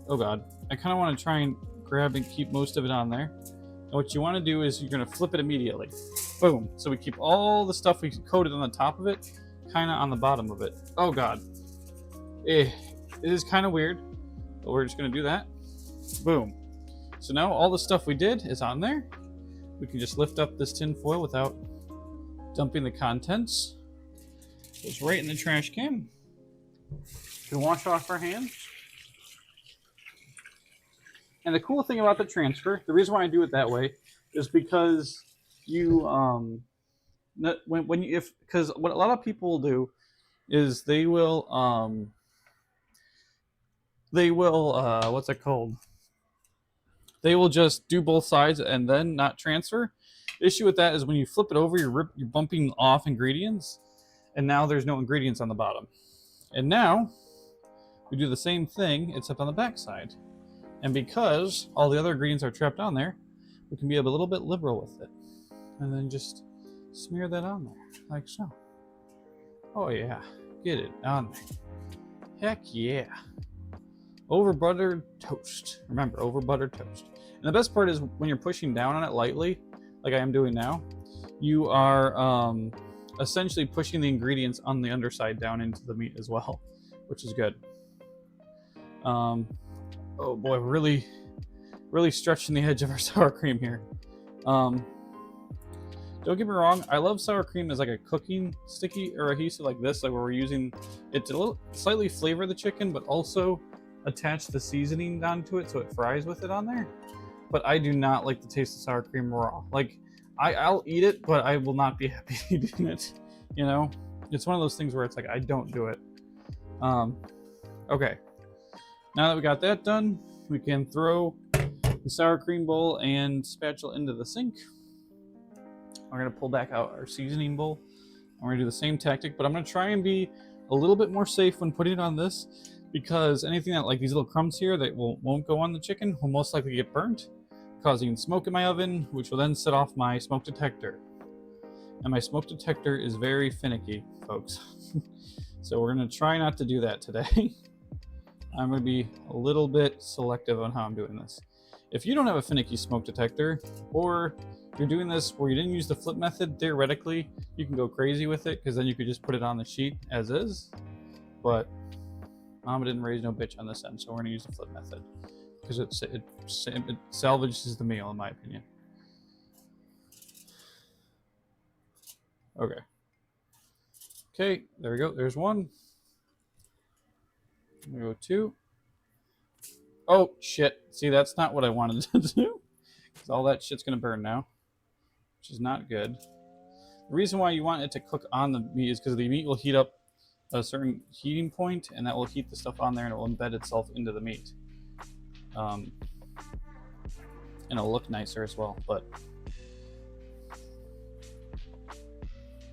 Oh God. I kind of want to try and grab and keep most of it on there. And what you want to do is you're going to flip it immediately. Boom. So we keep all the stuff we coated on the top of it kind of on the bottom of it. Oh God. It is kind of weird, but we're just going to do that. Boom. So now all the stuff we did is on there. We can just lift up this tin foil without dumping the contents. Goes right in the trash can. We can wash off our hands. And the cool thing about the transfer, the reason why I do it that way, is because you because what a lot of people will do is they will what's it called? They will just do both sides and then not transfer. The issue with that is when you flip it over, you're bumping off ingredients, and now there's no ingredients on the bottom. And now we do the same thing except on the back side. And because all the other ingredients are trapped on there, we can be a little bit liberal with it. And then just smear that on there, like so. Oh yeah, get it on there. Heck yeah. Over buttered toast. Remember, over buttered toast. And the best part is when you're pushing down on it lightly, like I am doing now, you are essentially pushing the ingredients on the underside down into the meat as well, which is good. Oh boy, really stretching the edge of our sour cream here. Don't get me wrong, I love sour cream as like a cooking sticky or adhesive like this, like where we're using it to slightly flavor the chicken, but also attach the seasoning onto it so it fries with it on there. But I do not like the taste of sour cream raw. Like, I'll eat it, but I will not be happy eating it. You know? It's one of those things where it's like, I don't do it. Okay. Now that we got that done, we can throw the sour cream bowl and spatula into the sink. We're going to pull back out our seasoning bowl. And we're going to do the same tactic, but I'm going to try and be a little bit more safe when putting it on this, because anything that, like these little crumbs here that won't go on the chicken, will most likely get burnt, causing smoke in my oven, which will then set off my smoke detector. And my smoke detector is very finicky, folks. So we're going to try not to do that today. I'm going to be a little bit selective on how I'm doing this. If you don't have a finicky smoke detector, or you're doing this where you didn't use the flip method, theoretically, you can go crazy with it, because then you could just put it on the sheet as is. But Mama didn't raise no bitch on this end, so we're going to use the flip method, because it salvages the meal, in my opinion. Okay. Okay, there we go. There's one. I'm gonna go two. Oh, shit. See, that's not what I wanted to do. Because all that shit's going to burn now, which is not good. The reason why you want it to cook on the meat is because the meat will heat up at a certain heating point, and that will heat the stuff on there, and it will embed itself into the meat. And it'll look nicer as well, but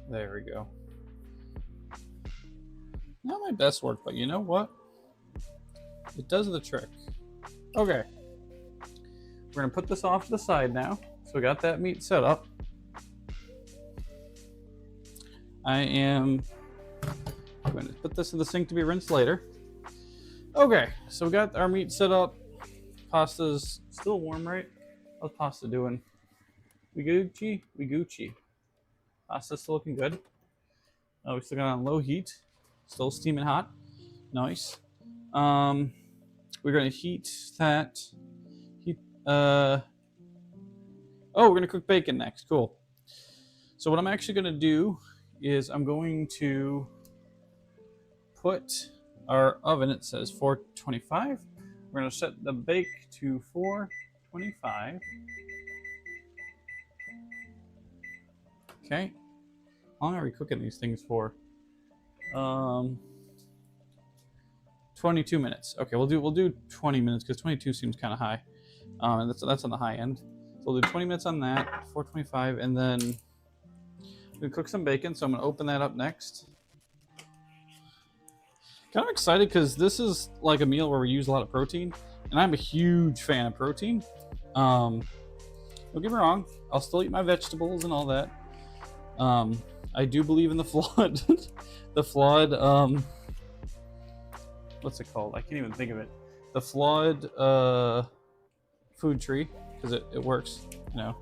there we go. Not my best work, but you know what? It does the trick. Okay. We're gonna put this off to the side now. So we got that meat set up. I am going to put this in the sink to be rinsed later. Okay, so we got our meat set up. Pasta's still warm, right? How's pasta doing? We Gucci? We Gucci. Pasta's still looking good. Oh, we still got it on low heat. Still steaming hot. Nice. We're gonna heat that. Oh, we're gonna cook bacon next. Cool. So what I'm actually gonna do is I'm going to put our oven. It says 425. We're gonna set the bake to 425. Okay. How long are we cooking these things for? 22 minutes. Okay, we'll do 20 minutes because 22 seems kind of high. And that's on the high end. So we'll do 20 minutes on that, 425, and then we'll cook some bacon. So I'm gonna open that up next. Kind of excited because this is like a meal where we use a lot of protein, and I'm a huge fan of protein. Don't get me wrong, I'll still eat my vegetables and all that. I do believe in the flawed, the flawed, what's it called? I can't even think of it. The flawed food tree, because it works, you know.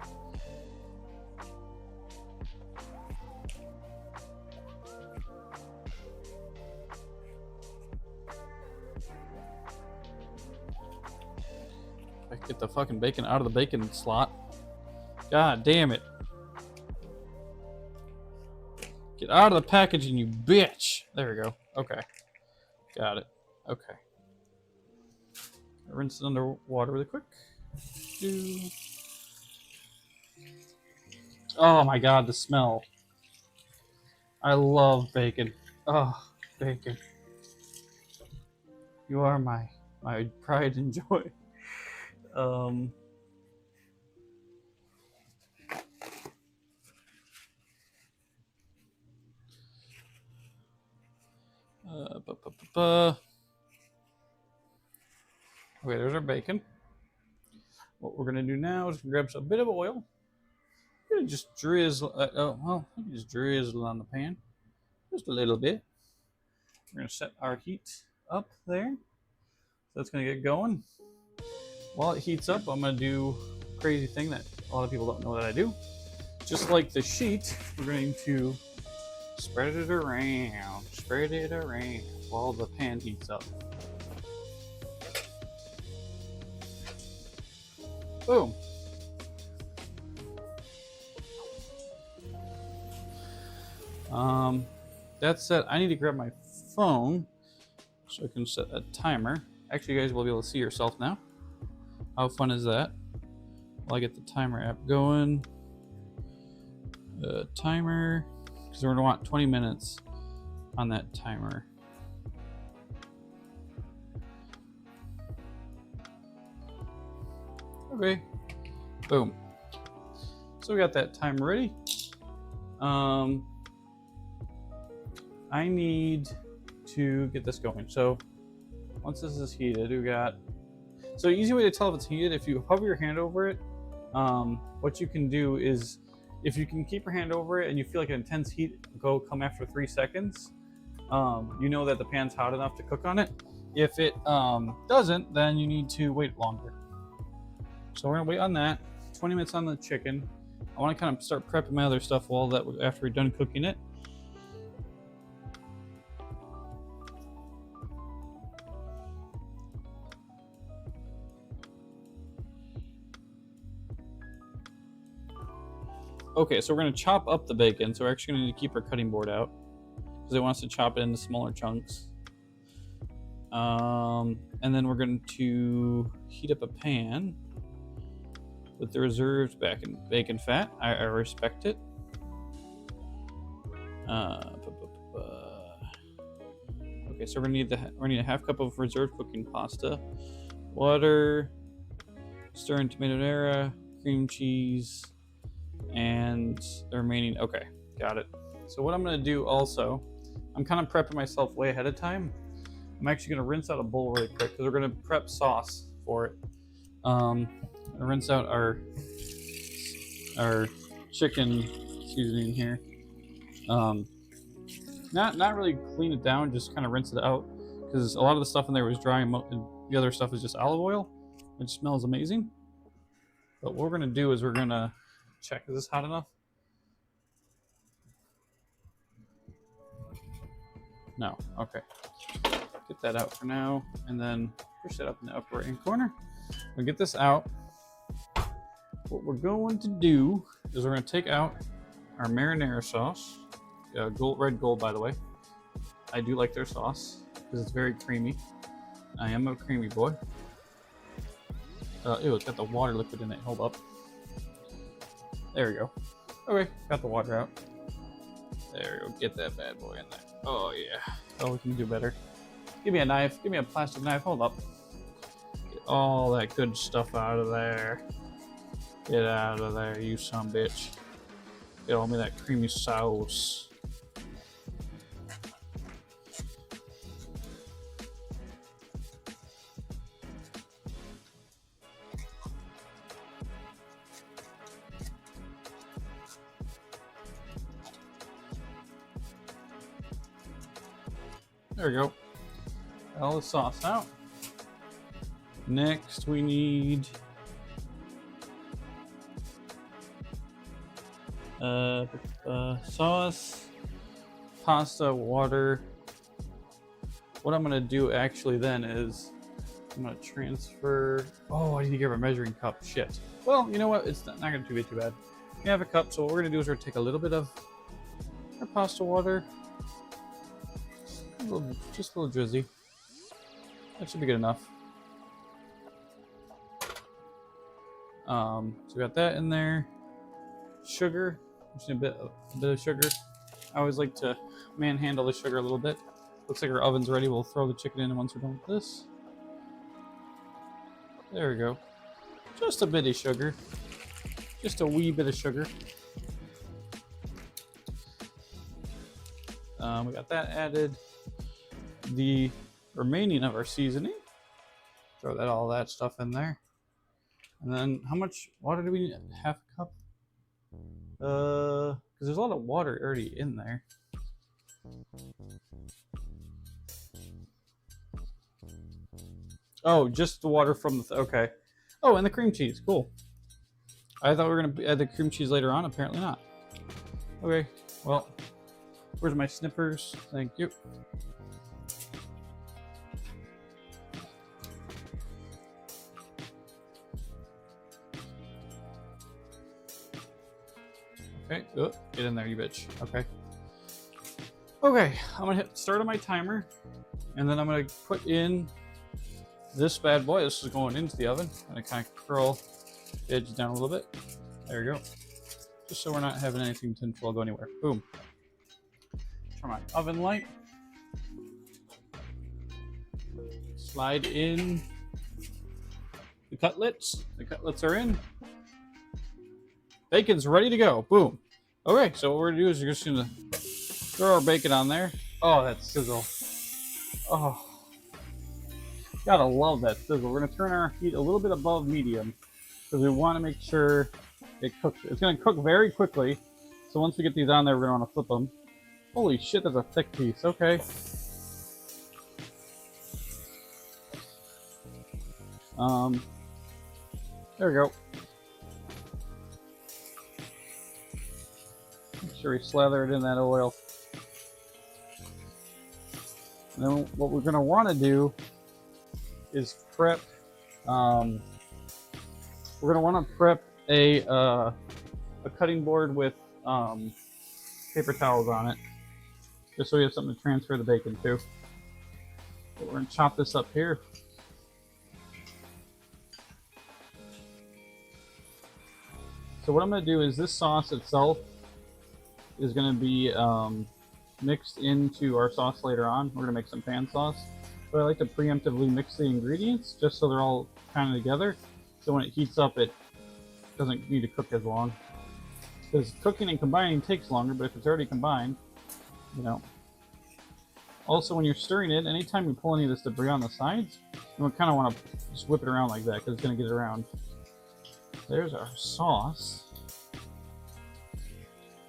I get the fucking bacon out of the bacon slot. God damn it. Get out of the packaging, you bitch. There we go. Okay. Got it. Okay. Rinse it under water really quick. Oh my god, the smell. I love bacon. Oh, bacon. You are my pride and joy. Okay, there's our bacon. What we're gonna do now is grab a bit of oil. We're gonna just drizzle. Just drizzle on the pan, just a little bit. We're gonna set our heat up there. So that's gonna get going. While it heats up, I'm gonna do a crazy thing that a lot of people don't know that I do. Just like the sheet, we're going to spread it around while the pan heats up. Boom. That said, I need to grab my phone so I can set a timer. Actually, you guys will be able to see yourself now. How fun is that? Well, I get the timer app going. Timer, because we're gonna want 20 minutes on that timer. Okay, boom. So we got that timer ready. I need to get this going. So once this is heated, we got. So easy way to tell if it's heated, if you hover your hand over it, what you can do is, if you can keep your hand over it and you feel like an intense heat come after 3 seconds, you know that the pan's hot enough to cook on it. If it doesn't, then you need to wait longer. So we're gonna wait on that. 20 minutes on the chicken. I want to kind of start prepping my other stuff after we're done cooking it. Okay, so we're going to chop up the bacon. So we're actually going to need to keep our cutting board out because it wants to chop it into smaller chunks. And then we're going to heat up a pan with the reserved bacon fat. I respect it. Okay, so we're gonna need a half cup of reserved cooking pasta, water, stir in tomato nera, cream cheese, and the remaining. Okay, got it. So what I'm gonna do also, I'm kind of prepping myself way ahead of time. I'm actually going to rinse out a bowl really quick because we're going to prep sauce for it. Rinse out our chicken, excuse me, in here. Not really clean it down, just kind of rinse it out because a lot of the stuff in there was dry and the other stuff is just olive oil, which smells amazing. But what we're going to do is we're going to check, is this hot enough? No, okay. Get that out for now, and then push that up in the upper right-hand corner. We'll get this out. What we're going to do is we're going to take out our marinara sauce. Red Gold, by the way. I do like their sauce because it's very creamy. I am a creamy boy. Ew, it's got the water liquid in it. Hold up. There we go. Okay, got the water out. There we go. Get that bad boy in there. Oh, yeah. Oh, we can do better. Give me a knife. Give me a plastic knife. Hold up. Get all that good stuff out of there. Get out of there, you son bitch. Get all me that creamy sauce. There we go. Got all the sauce out. Next, we need sauce, pasta, water. What I'm gonna do actually then is I'm gonna transfer. Oh, I need to give her a measuring cup. Shit. Well, you know what? It's not gonna be too bad. We have a cup, so what we're gonna do is we're gonna take a little bit of our pasta water. Just a little drizzy. That should be good enough. So we got that in there. Sugar. Just a bit of sugar. I always like to manhandle the sugar a little bit. Looks like our oven's ready. We'll throw the chicken in once we're done with this. There we go. Just a bit of sugar. Just a wee bit of sugar. We got that added. The remaining of our seasoning. Throw all that stuff in there. And then how much water do we need? Half a cup? Because there's a lot of water already in there. Oh, just the water from the... okay. Oh, and the cream cheese. Cool. I thought we were going to add the cream cheese later on. Apparently not. Okay. Well, where's my snippers? Thank you. Okay, oh, get in there, you bitch. Okay. Okay, I'm gonna hit start on my timer, and then I'm gonna put in this bad boy. This is going into the oven. I'm gonna kind of curl the edges down a little bit. There we go. Just so we're not having anything tinfoil go anywhere. Boom. Turn my oven light. Slide in the cutlets. The cutlets are in. Bacon's ready to go. Boom. Okay, so what we're gonna do is we're just gonna throw our bacon on there. Oh, that sizzle. Oh, gotta love that sizzle. We're gonna turn our heat a little bit above medium because we want to make sure it cooks. It's gonna cook very quickly. So once we get these on there, we're gonna want to flip them. Holy shit, that's a thick piece. Okay. There we go. Make sure we slather it in that oil. And then what we're going to want to do is prep. We're going to want to prep a cutting board with paper towels on it, just so we have something to transfer the bacon to. But we're going to chop this up here. So what I'm going to do is this sauce itself is going to be mixed into our sauce later on. We're going to make some pan sauce. But I like to preemptively mix the ingredients just so they're all kind of together. So when it heats up, it doesn't need to cook as long. Because cooking and combining takes longer, but if it's already combined, you know, Also, when you're stirring it, anytime you pull any of this debris on the sides, you kind of want to just whip it around like that because it's going to get it around. There's our sauce.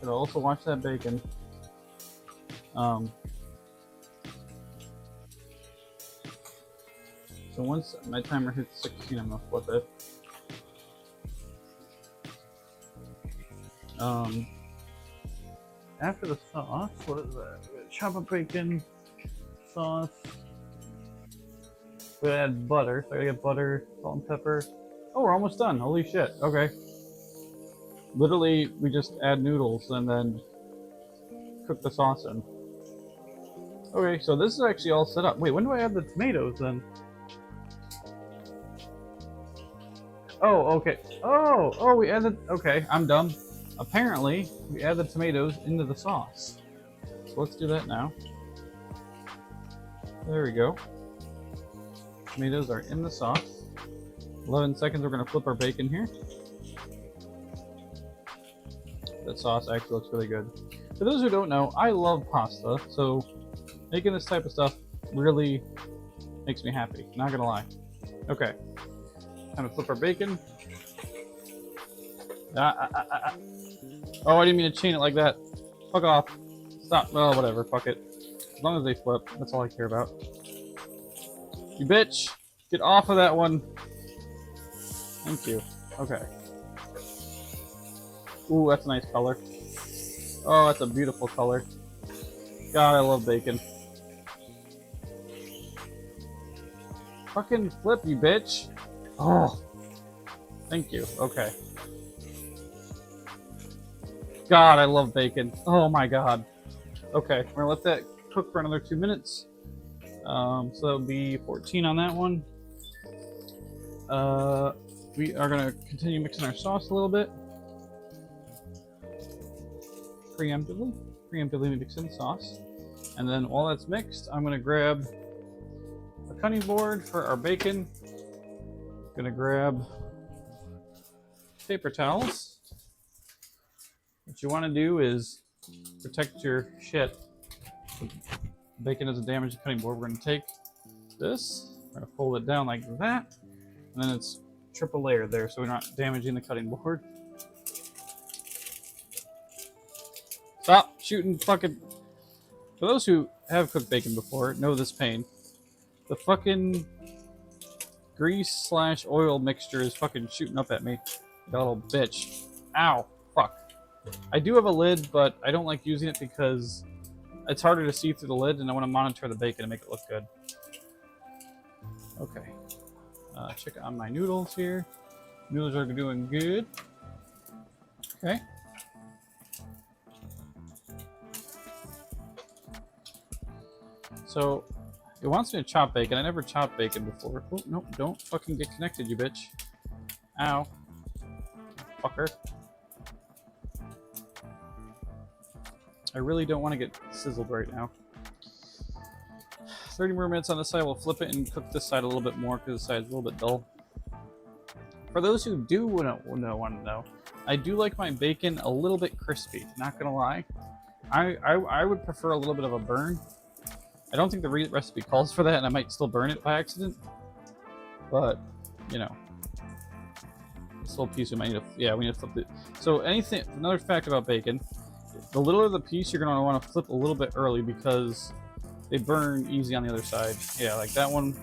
Gotta also watch that bacon. So once my timer hits 16, I'm gonna flip it. After the sauce, what is that? We got chop up bacon, sauce. We add butter. So I gotta get butter, salt and pepper. Oh, we're almost done. Holy shit. Okay. Literally, we just add noodles and then cook the sauce in. Okay, so this is actually all set up. Wait, when do I add the tomatoes then? Oh, okay. Oh, we added. Okay, I'm dumb. Apparently, we add the tomatoes into the sauce. So let's do that now. There we go. Tomatoes are in the sauce. 11 seconds, we're going to flip our bacon here. That sauce actually looks really good. For those who don't know, I love pasta, so making this type of stuff really makes me happy, not gonna lie. Okay, time to flip our bacon. Oh, I didn't mean to chain it like that. Fuck off. Stop. Oh, whatever, fuck it. As long as they flip, that's all I care about. You bitch! Get off of that one! Thank you. Okay. Ooh, that's a nice color. Oh, that's a beautiful color. God, I love bacon. Fucking flip, you bitch. Oh. Thank you. Okay. God, I love bacon. Oh my god. Okay, we're gonna let that cook for another 2 minutes. So that'll be 14 on that one. We are gonna continue mixing our sauce a little bit. Preemptively mixing the sauce. And then while that's mixed, I'm gonna grab a cutting board for our bacon. Gonna grab paper towels. What you want to do is protect your shit. Bacon doesn't damage the cutting board. We're gonna take this, we're gonna fold it down like that, and then it's triple layered there, so we're not damaging the cutting board. Stop shooting fucking. For those who have cooked bacon before, know this pain. The fucking grease / oil mixture is fucking shooting up at me. You little bitch. Ow. Fuck. I do have a lid, but I don't like using it because it's harder to see through the lid, and I want to monitor the bacon and make it look good. Okay. Check on my noodles here. Noodles are doing good. Okay. So, it wants me to chop bacon. I never chopped bacon before. Oh, no, don't fucking get connected, you bitch. Ow. Fucker. I really don't want to get sizzled right now. 30 more minutes on this side. We'll flip it and cook this side a little bit more because the side's a little bit dull. For those who do want to know, I do like my bacon a little bit crispy. Not gonna lie. I would prefer a little bit of a burn. I don't think the recipe calls for that, and I might still burn it by accident. But, you know. This little piece we might need to... Yeah, we need to flip it. So, another fact about bacon. The littler the piece, you're going to want to flip a little bit early because they burn easy on the other side. Yeah, like that one.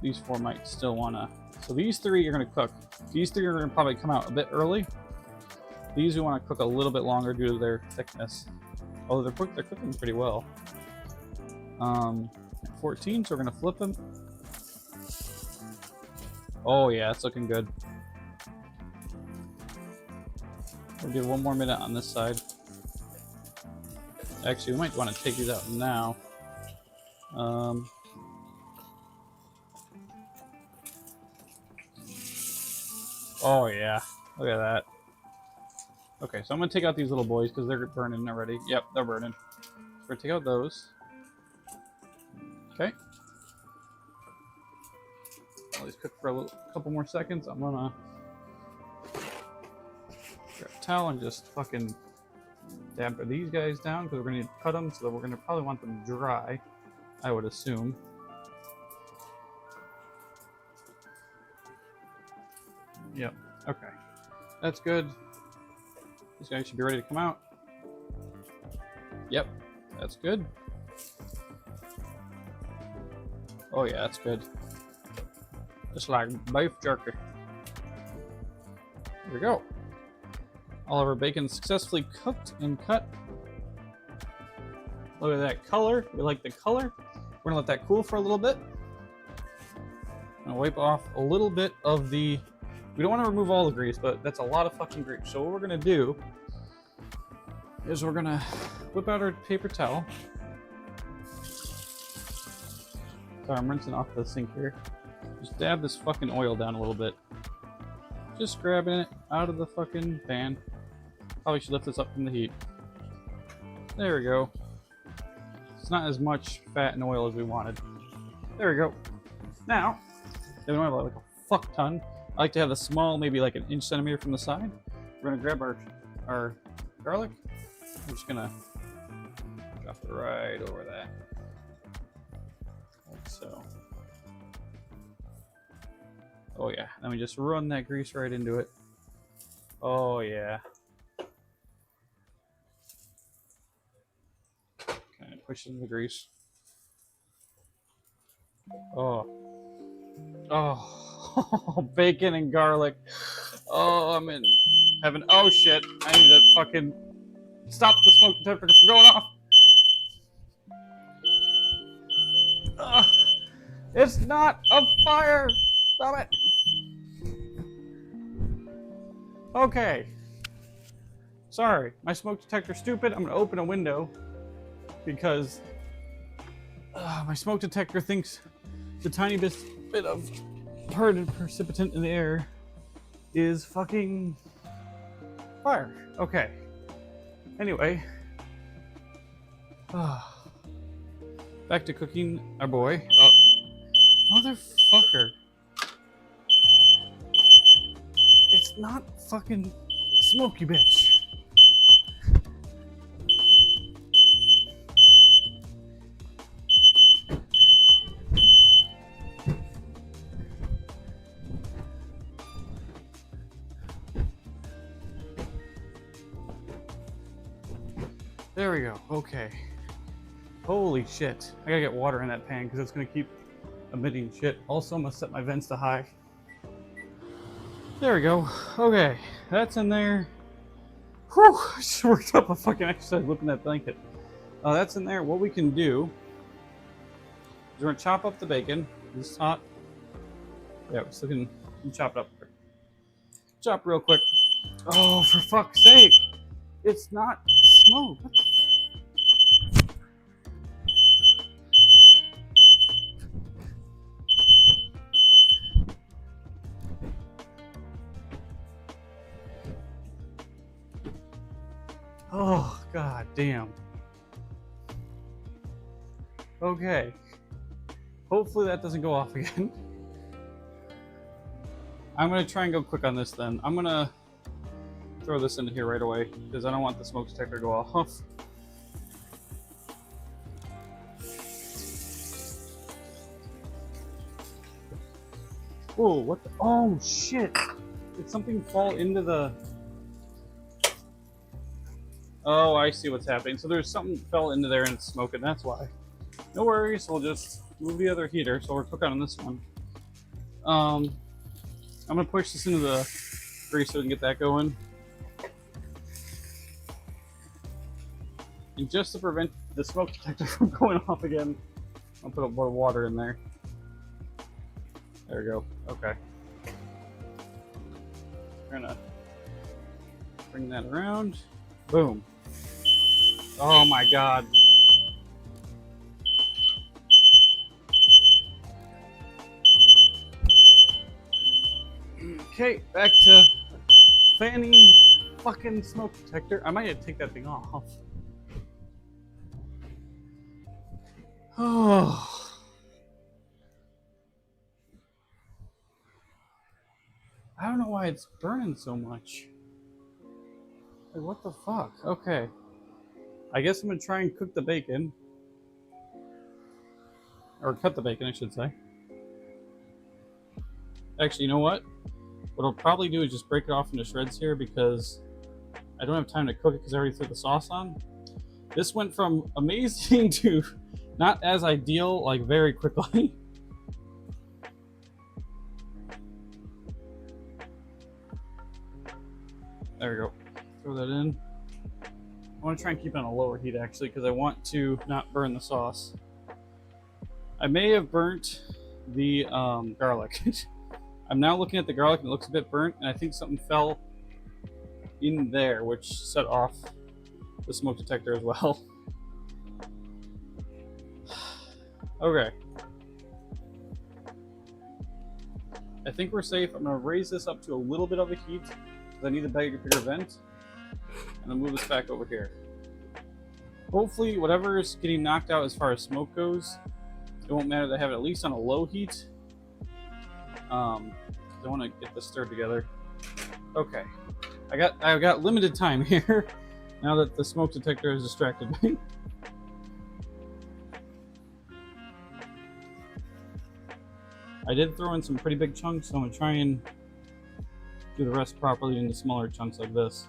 These four might still want to... So, these three you're going to cook. These three are going to probably come out a bit early. These we want to cook a little bit longer due to their thickness. Although they're cooking pretty well. 14, so we're gonna flip them. Oh yeah, it's looking good. We'll give 1 more minute on this side. Actually, we might want to take these out now. Oh yeah, look at that. Okay, so I'm gonna take out these little boys because they're burning already. Yep, they're burning. So we're gonna take out those. Okay. I'll just cook for a couple more seconds. I'm gonna grab a towel and just fucking damper these guys down because we're going to need to cut them, so that we're going to probably want them dry, I would assume. Yep, okay. That's good. These guys should be ready to come out. Yep, that's good. Oh yeah, that's good. Just like beef jerky. There we go. All of our bacon successfully cooked and cut. Look at that color. We like the color. We're gonna let that cool for a little bit. I'm gonna wipe off a little bit of the... We don't want to remove all the grease, but that's a lot of fucking grease. So what we're gonna do is we're gonna whip out our paper towel. Sorry, I'm rinsing off the sink here. Just dab this fucking oil down a little bit. Just grabbing it out of the fucking pan. Probably should lift this up from the heat. There we go. It's not as much fat and oil as we wanted. There we go. Now, we don't have like a fuck ton. I like to have the small, maybe like an inch centimeter from the side. We're gonna grab our garlic. I'm just gonna drop it right over that. Like so. Oh yeah, then we just run that grease right into it. Oh yeah. Kind of push it in the grease. Oh. Oh, bacon and garlic. Oh, I'm in heaven. Oh shit, I need to fucking stop the smoke detector from going off. It's not a fire. Stop it. Okay. Sorry, my smoke detector's stupid. I'm gonna open a window because my smoke detector thinks the tiny bit of precipitant in the air is fucking fire. Okay. Anyway. Back to cooking our boy. Oh. Motherfucker. It's not fucking smoke, you bitch. There we go. Okay. Holy shit. I gotta get water in that pan because it's gonna keep emitting shit. Also, I'm gonna set my vents to high. There we go. Okay. That's in there. Whew. I just worked up a fucking exercise whipping that blanket. That's in there. What we can do is we're gonna chop up the bacon. This is hot. Yeah, we're still gonna chop it up. Chop real quick. Oh, for fuck's sake. It's not smoke. What the Oh, god damn. Okay. Hopefully that doesn't go off again. I'm gonna try and go quick on this then. I'm gonna throw this into here right away because I don't want the smoke detector to go off. Whoa, what the? Oh shit! Did something fall into the... Oh, I see what's happening. So there's something fell into there and it's smoking, that's why. No worries, we'll just move the other heater so we're cooking on this one. I'm gonna push this into the grease so we can get that going. And just to prevent the smoke detector from going off again, I'll put a little water in there. There we go. Okay. We're gonna bring that around. Boom. Oh my god. Okay, back to fanning fucking smoke detector. I might have to take that thing off. Oh. I don't know why it's burning so much. Like, what the fuck? Okay. I guess I'm gonna try and cook the bacon. Or cut the bacon, I should say. Actually, you know what? What I'll probably do is just break it off into shreds here because I don't have time to cook it because I already threw the sauce on. This went from amazing to not as ideal, like very quickly. There we go. Throw that in. I want to try and keep it on a lower heat actually because I want to not burn the sauce. I may have burnt the garlic. I'm now looking at the garlic and it looks a bit burnt, and I think something fell in there, which set off the smoke detector as well. Okay. I think we're safe. I'm going to raise this up to a little bit of a heat because I need a bigger vent. And then move this back over here. Hopefully, whatever is getting knocked out as far as smoke goes, it won't matter to have it at least on a low heat. I want to get this stirred together. Okay. I've got limited time here now that the smoke detector has distracted me. I did throw in some pretty big chunks, so I'm going to try and do the rest properly into smaller chunks like this.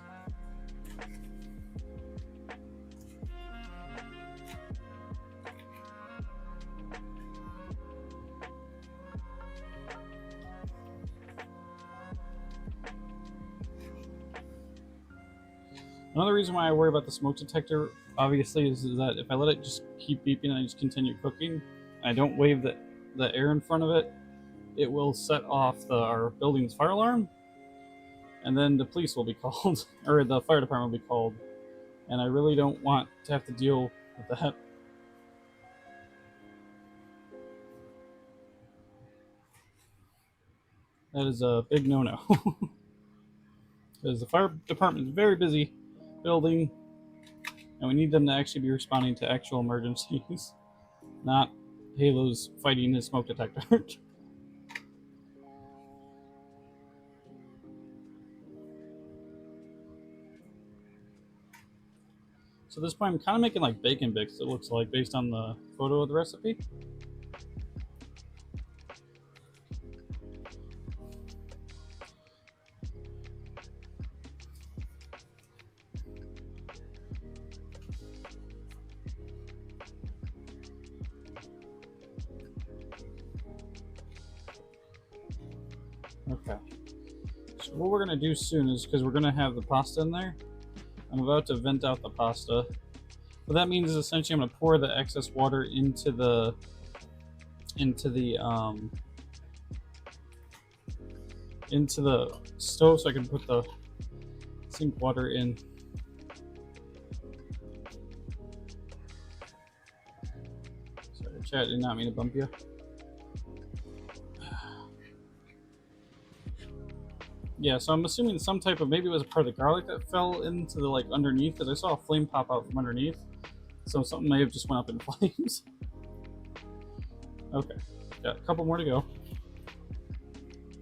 Another reason why I worry about the smoke detector, obviously, is that if I let it just keep beeping and I just continue cooking, and I don't wave the air in front of it, it will set off our building's fire alarm, and then the police will be called, or the fire department will be called, and I really don't want to have to deal with that. That is a big no-no. Because the fire department is very busy building, and we need them to actually be responding to actual emergencies, not Halo's fighting his smoke detector. So at this point, I'm kind of making like bacon bits, it looks like, based on the photo of the recipe. Okay. So what we're going to do soon is, because we're going to have the pasta in there, I'm about to vent out the pasta. What that means is essentially I'm going to pour the excess water into the stove so I can put the sink water in. Sorry, chat, did not mean to bump you. Yeah, so I'm assuming some type of, maybe it was a part of the garlic that fell into the, like, underneath, because I saw a flame pop out from underneath. So something may have just went up in flames. Okay, got a couple more to go.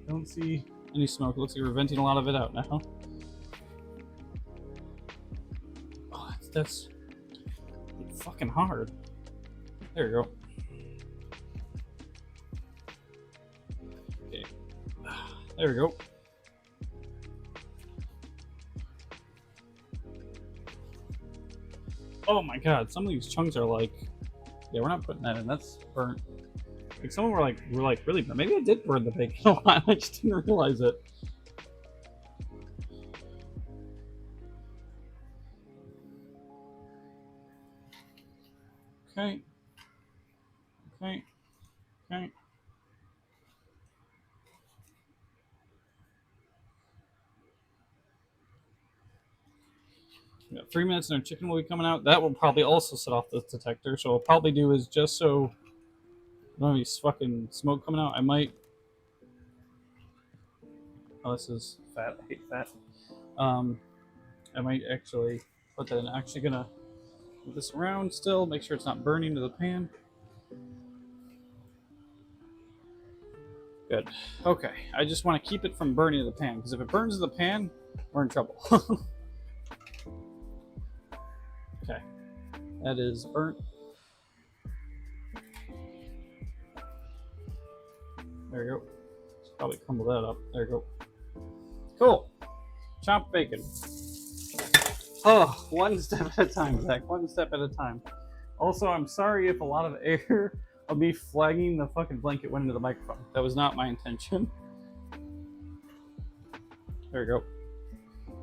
Don't see any smoke. It looks like we're venting a lot of it out now. Oh, that's fucking hard. There we go. Okay, there we go. Oh my god, some of these chunks are like, yeah, we're not putting that in. That's burnt. Like some were like really burnt. Maybe I did burn the bacon a lot. I just didn't realize it. Okay. Okay. Okay. We got 3 minutes and our chicken will be coming out. That will probably also set off the detector. So what I'll probably do is, just so I don't have any fucking smoke coming out, I might. Oh, this is fat. I hate fat. I might actually put that in. I'm actually gonna move this around still, make sure it's not burning to the pan. Good. Okay. I just want to keep it from burning to the pan, because if it burns to the pan, we're in trouble. Okay. That is burnt. There you go. Just probably crumble that up. There you go. Cool. Chopped bacon. Oh, one step at a time, Zach. One step at a time. Also, I'm sorry if a lot of air of me flagging the fucking blanket went into the microphone. That was not my intention. There we go.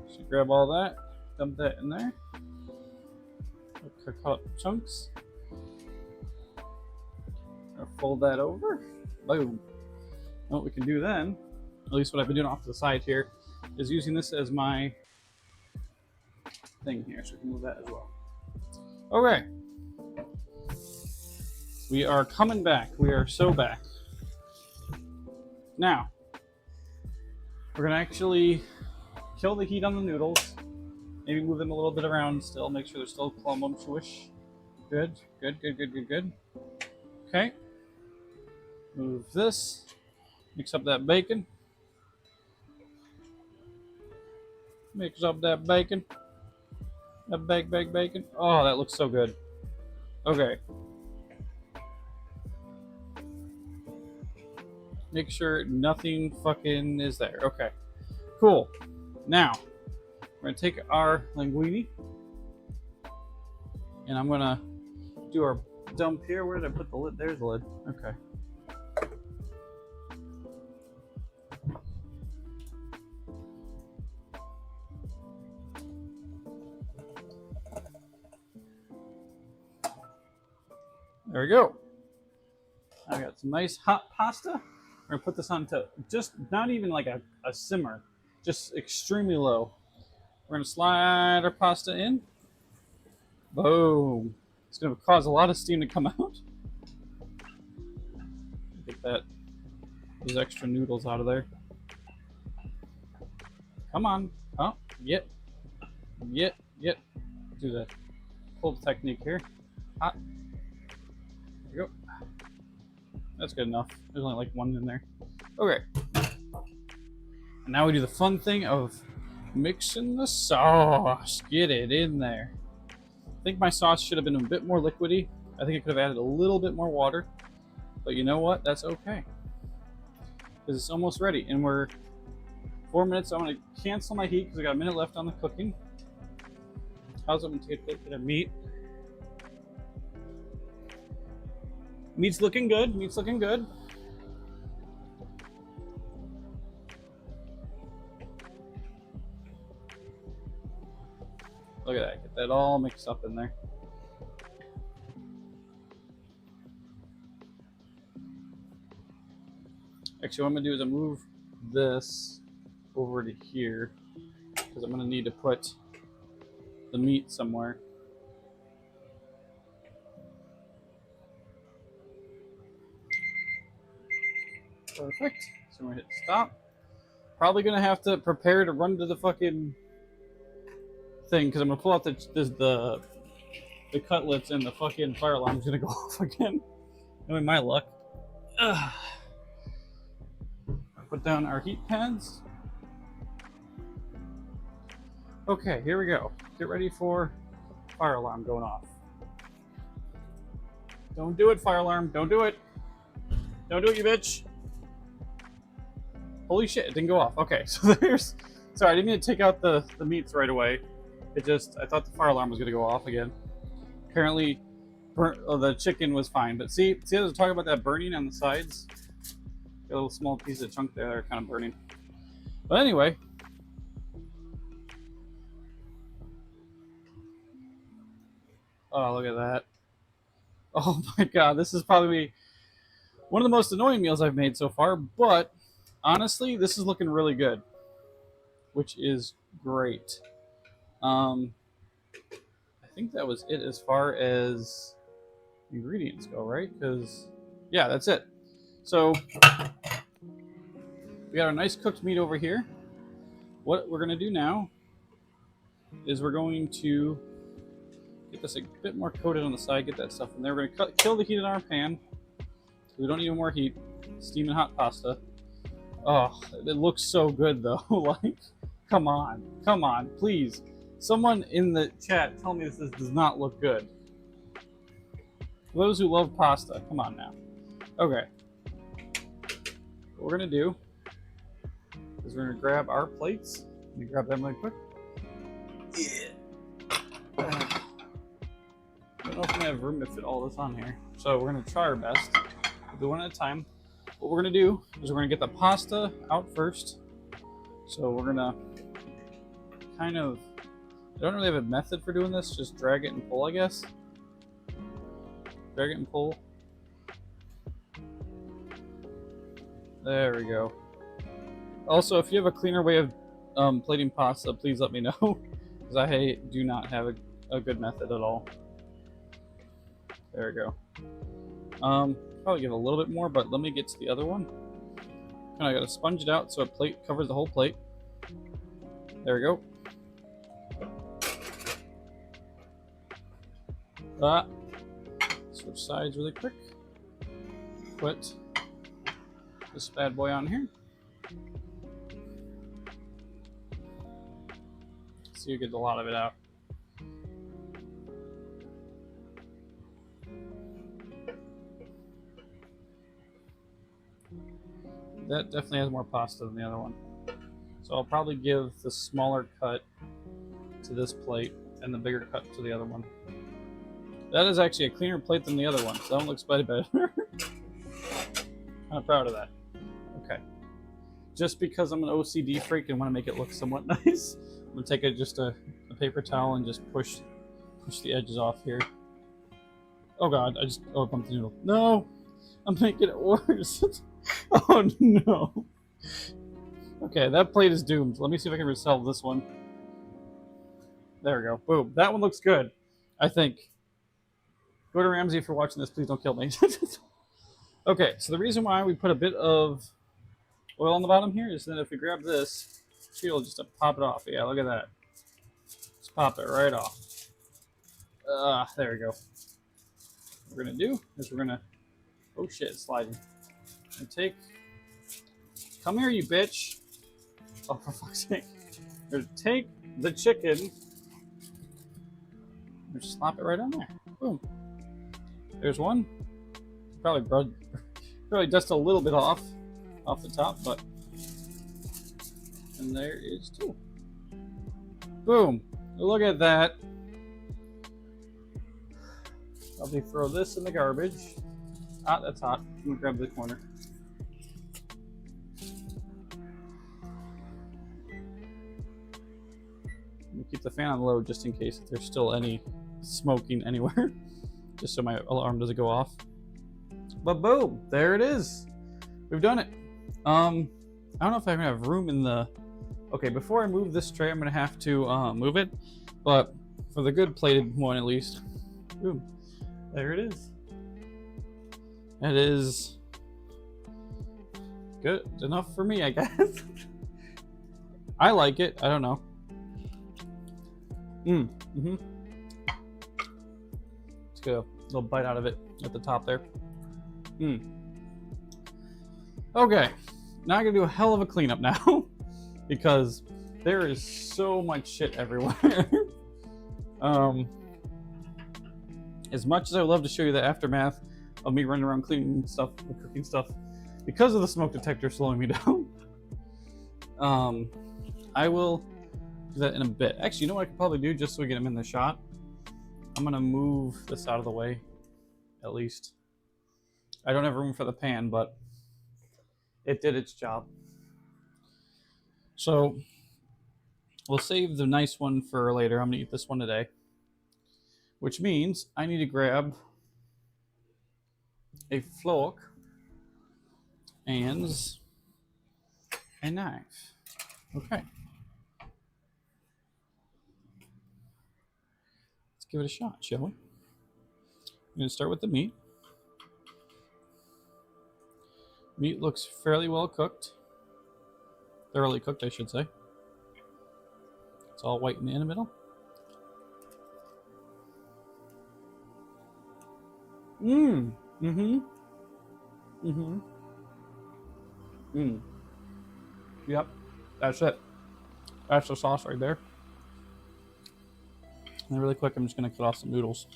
So grab all that, dump that in there. Cut out chunks. Fold that over. Boom. And what we can do then, at least what I've been doing off to the side here, is using this as my thing here, so we can move that as well. Okay. We are coming back. We are so back. Now, we're gonna actually kill the heat on the noodles. Maybe move them a little bit around still. Make sure they're still plump-ish. Good, good, good, good, good, good. Okay. Move this. Mix up that bacon. Mix up that bacon. That bacon. Oh, that looks so good. Okay. Make sure nothing fucking is there. Okay. Cool. Now, we're going to take our linguine. And I'm going to do our dump here. Where did I put the lid? There's the lid. Okay. There we go. I got some nice hot pasta. We're gonna put this on to just not even like a simmer, just extremely low. We're gonna slide our pasta in. Boom. It's gonna cause a lot of steam to come out. Get those extra noodles out of there. Come on. Oh, yep. Do the pull technique here. Hot. There you go. That's good enough. There's only like one in there. Okay. And now we do the fun thing of mixing the sauce. Get it in there. I think my sauce should have been a bit more liquidy. I think I could have added a little bit more water. But you know what? That's okay. Because it's almost ready. And we're 4 minutes. So I'm going to cancel my heat because I got a minute left on the cooking. How's it going to take a bit of meat? Meat's looking good. Meat's looking good. Look at that. Get that all mixed up in there. Actually, what I'm going to do is I'm move this over to here because I'm going to need to put the meat somewhere. Perfect. So I'm going to hit stop. Probably going to have to prepare to run to the fucking thing because I'm going to pull out the cutlets and the fucking fire alarm's going to go off again. Knowing my luck. Put down our heat pads. Okay, here we go. Get ready for fire alarm going off. Don't do it, fire alarm. Don't do it. Don't do it, you bitch. Holy shit, it didn't go off. Okay, so there's... Sorry, I didn't mean to take out the meats right away. It just... I thought the fire alarm was going to go off again. Apparently, the chicken was fine. But see, I was talking about that burning on the sides? Got a little small piece of chunk there that are kind of burning. But anyway... Oh, look at that. Oh my god, this is probably one of the most annoying meals I've made so far, but honestly, this is looking really good, which is great. I think that was it as far as ingredients go, right? Because, yeah, that's it. So, we got our nice cooked meat over here. What we're going to do now is we're going to get this a bit more coated on the side, get that stuff in there. We're going to kill the heat in our pan. We don't need more heat. Steaming hot pasta. Oh, it looks so good though. Like, come on, please. Someone in the chat tell me this does not look good. For those who love pasta, come on now. Okay. What we're gonna do is we're gonna grab our plates. Let me grab them really quick. Yeah. I don't know if I'm gonna have room to fit all this on here, so we're gonna try our best. We'll do one at a time. What we're gonna do is we're gonna get the pasta out first. So we're gonna kind of, I don't really have a method for doing this, just drag it and pull, I guess. Drag it and pull. There we go. Also, if you have a cleaner way of plating pasta, please let me know, because I do not have a good method at all. There we go. Probably give a little bit more, but let me get to the other one. And I gotta sponge it out so a plate covers the whole plate. There we go. Switch sides really quick. Put this bad boy on here. So you get a lot of it out. That definitely has more pasta than the other one. So I'll probably give the smaller cut to this plate and the bigger cut to the other one. That is actually a cleaner plate than the other one, so that one looks way better. Kind of proud of that. Okay. Just because I'm an OCD freak and want to make it look somewhat nice, I'm gonna take just a paper towel and just push the edges off here. Oh god, I bumped the noodle. No! I'm making it worse. Oh no. Okay, that plate is doomed. Let me see if I can resolve this one. There we go. Boom. That one looks good, I think. Gordon Ramsay, if you're watching this, please don't kill me. Okay, so the reason why we put a bit of oil on the bottom here is that if we grab this shield just to pop it off. Yeah, look at that. Just pop it right off. There we go. What we're going to do is we're going to... Oh shit, it's sliding. And come here, you bitch. Oh, for fuck's sake. We're going to take the chicken and just slap it right on there. Boom. There's one. Probably dust a little bit off the top, but... And there is two. Boom. Look at that. Probably throw this in the garbage. Ah, that's hot. I'm gonna grab the corner. Let me keep the fan on low just in case if there's still any smoking anywhere. Just so my alarm doesn't go off. But boom, there it is. We've done it. I don't know if I have room in the... Okay, before I move this tray, I'm gonna have to move it. But for the good plated one at least. Boom. There it is. It is good enough for me, I guess. I like it. I don't know. Let's get a little bite out of it at the top there. Okay, now I'm gonna do a hell of a cleanup now because there is so much shit everywhere. As much as I would love to show you the aftermath of me running around cleaning stuff and cooking stuff, because of the smoke detector slowing me down, I will do that in a bit. Actually, you know what I could probably do just so we get them in the shot? I'm gonna move this out of the way, at least. I don't have room for the pan, but it did its job. So we'll save the nice one for later. I'm gonna eat this one today, which means I need to grab a fork and a knife. Okay. Let's give it a shot, shall we? I'm going to start with the meat. Meat looks fairly well cooked. Thoroughly cooked, I should say. It's all white in the middle. Yep. That's it. That's the sauce right there. And really quick, I'm just going to cut off some noodles.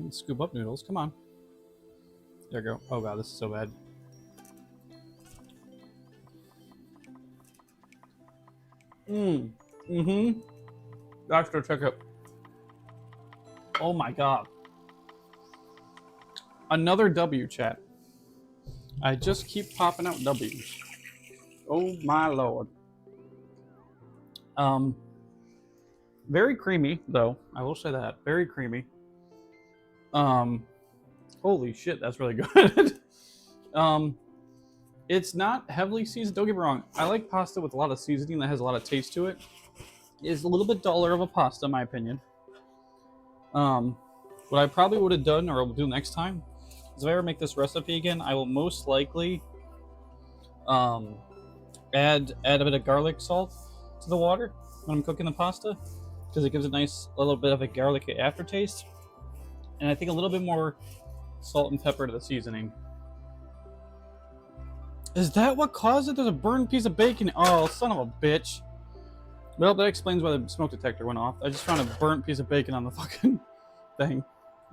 can scoop up noodles. Come on. There we go. Oh god, this is so bad. Extra ticket. Oh my god. Another W, chat. I just keep popping out W's. Oh my lord. Very creamy though. I will say that. Very creamy. Holy shit, that's really good. It's not heavily seasoned. Don't get me wrong. I like pasta with a lot of seasoning that has a lot of taste to it. It's a little bit duller of a pasta, in my opinion. What I probably would have done, or will do next time, is if I ever make this recipe again, I will most likely add a bit of garlic salt to the water when I'm cooking the pasta, because it gives a nice little bit of a garlic aftertaste, and I think a little bit more salt and pepper to the seasoning. Is that what caused it? There's a burned piece of bacon. Oh, son of a bitch. Well, that explains why the smoke detector went off. I just found a burnt piece of bacon on the fucking thing.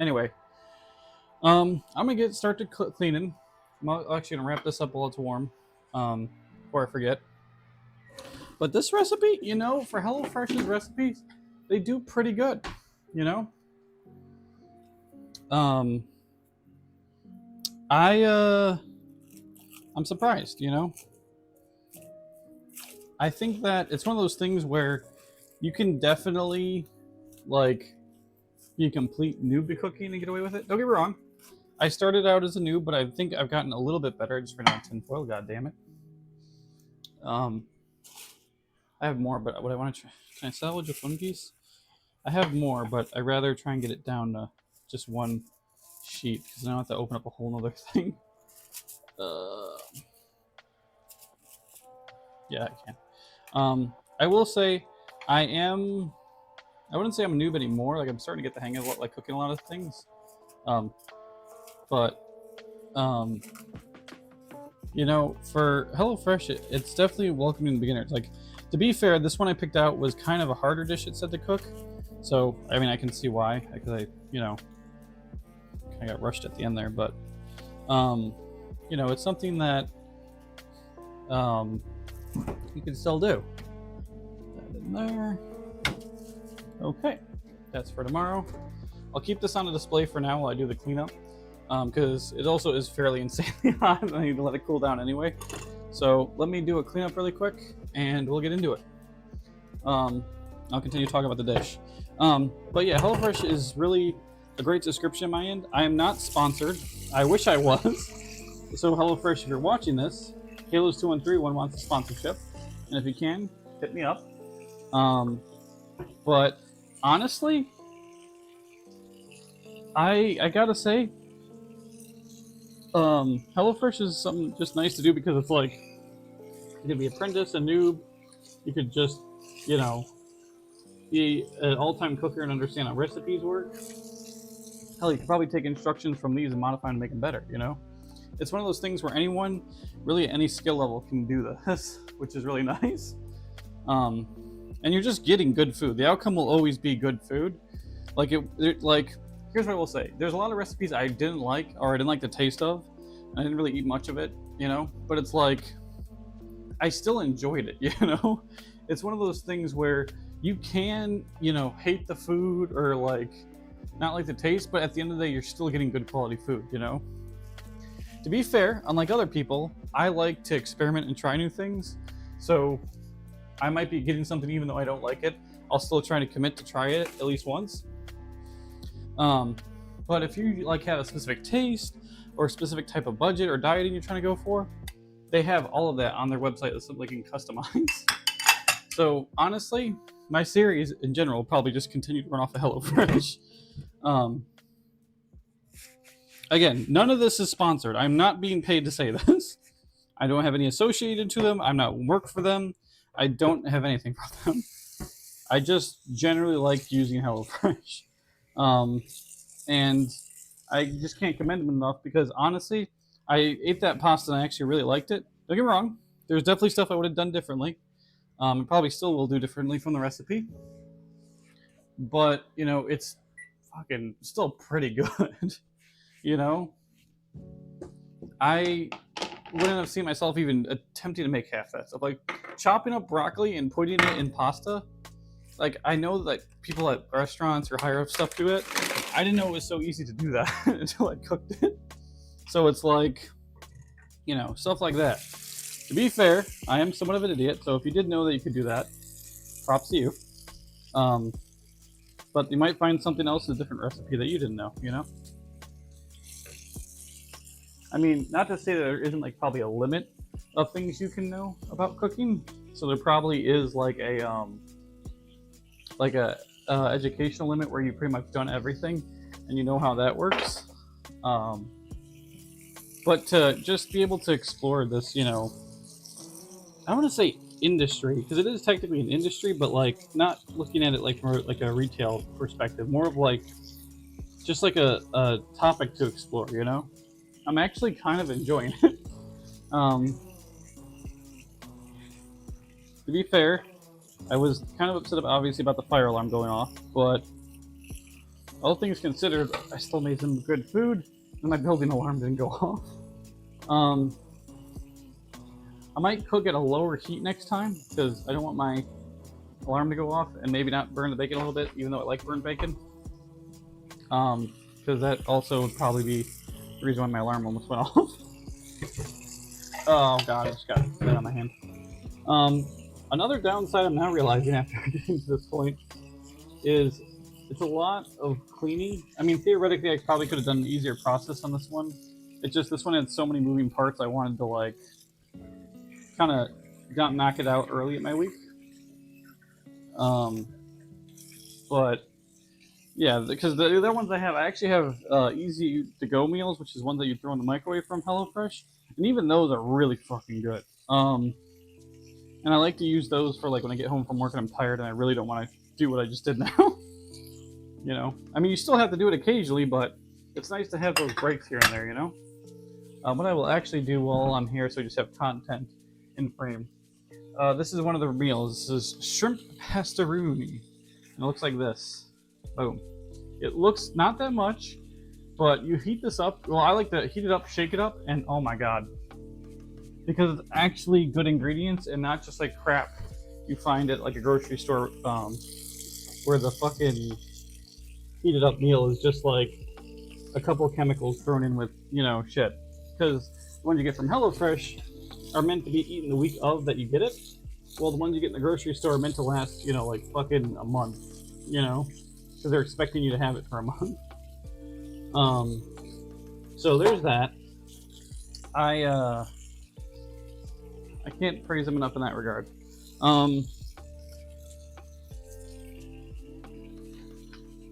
Anyway, I'm gonna start to cleaning. I'm actually gonna wrap this up while it's warm, before I forget. But this recipe, you know, for HelloFresh's recipes, they do pretty good, you know. I'm surprised, you know. I think that it's one of those things where you can definitely, like, be a complete noob to cooking and get away with it. Don't get me wrong. I started out as a noob, but I think I've gotten a little bit better. I just ran out of tinfoil, god damn it. I have more, but what I want to try, can I salvage with one piece? I have more, but I'd rather try and get it down to just one sheet, because I don't have to open up a whole nother thing. Yeah, I can. I will say, I wouldn't say I'm a noob anymore. Like, I'm starting to get the hang of like cooking a lot of things. You know, for HelloFresh, it's definitely welcoming beginners. Like, to be fair, this one I picked out was kind of a harder dish, it said, to cook. So, I mean, I can see why, because I, you know, kind of got rushed at the end there. But, you know, it's something that you can still do. Put that in there. Okay, that's for tomorrow. I'll keep this on the display for now while I do the cleanup, because it also is fairly insanely hot and I need to let it cool down anyway. So let me do a cleanup really quick and we'll get into it. I'll continue talking about the dish. But yeah, HelloFresh is really a great subscription on my end. I am not sponsored. I wish I was. So HelloFresh, if you're watching this, Haloz213 wants a sponsorship, and if you can, hit me up. But honestly, I gotta say, HelloFresh is something just nice to do, because it's like, you could be apprentice, a noob, you could just, you know, be an all-time cooker and understand how recipes work. Hell, you could probably take instructions from these and modify and make them better, you know? It's one of those things where anyone, really at any skill level, can do this, which is really nice. And you're just getting good food. The outcome will always be good food. Like, here's what I will say. There's a lot of recipes I didn't like, or I didn't like the taste of. I didn't really eat much of it, you know? But it's like, I still enjoyed it, you know? It's one of those things where you can, you know, hate the food or, like, not like the taste, but at the end of the day, you're still getting good quality food, you know? To be fair, unlike other people, I like to experiment and try new things. So I might be getting something even though I don't like it. I'll still try to commit to try it at least once. But if you like have a specific taste or a specific type of budget or dieting you're trying to go for, they have all of that on their website that something you can customize. So honestly, my series in general will probably just continue to run off of HelloFresh. Again, none of this is sponsored. I'm not being paid to say this. I don't have any associated to them. I'm not work for them. I don't have anything for them. I just generally like using HelloFresh. And I just can't commend them enough, because honestly, I ate that pasta and I actually really liked it. Don't get me wrong. There's definitely stuff I would have done differently. Probably still will do differently from the recipe. But, you know, it's fucking still pretty good. You know, I wouldn't have seen myself even attempting to make half that stuff. Like chopping up broccoli and putting it in pasta. Like I know that people at restaurants or higher up stuff do it. I didn't know it was so easy to do that until I cooked it. So it's like, you know, stuff like that. To be fair, I am somewhat of an idiot. So if you did know that you could do that, props to you. But you might find something else, a different recipe that you didn't know, you know? I mean, not to say that there isn't like probably a limit of things you can know about cooking. So there probably is like a educational limit where you've pretty much done everything and you know how that works. But to just be able to explore this, you know, I want to say industry, because it is technically an industry, but like not looking at it like from like a retail perspective, more of like just like a topic to explore, you know? I'm actually kind of enjoying it. To be fair, I was kind of upset obviously about the fire alarm going off, but all things considered, I still made some good food and my building alarm didn't go off. I might cook at a lower heat next time because I don't want my alarm to go off and maybe not burn the bacon a little bit, even though I like burnt bacon. Because that also would probably be the reason why my alarm almost went off. Oh god, I just got that on my hand. Another downside I'm now realizing after getting to this point is it's a lot of cleaning. I mean, theoretically, I probably could have done an easier process on this one. It's just this one had so many moving parts. I wanted to like kind of knock it out early in my week. But yeah, because the other ones I actually have easy to go meals, which is one that you throw in the microwave from HelloFresh, and even those are really fucking good. And I like to use those for like when I get home from work and I'm tired and I really don't want to do what I just did now. You know, I mean, you still have to do it occasionally, but it's nice to have those breaks here and there. You know, what I will actually do while I'm here, so I just have content in frame. This is one of the meals. This is shrimp pastaroni, and it looks like this. Boom. It looks not that much, but you heat this up. Well, I like to heat it up, shake it up, and oh my god. Because it's actually good ingredients and not just like crap you find at like a grocery store where the fucking heated up meal is just like a couple of chemicals thrown in with, you know, shit. Because the ones you get from HelloFresh are meant to be eaten the week of that you get it. Well, the ones you get in the grocery store are meant to last, you know, like fucking a month, you know? Because they're expecting you to have it for a month. So there's that. I can't praise them enough in that regard.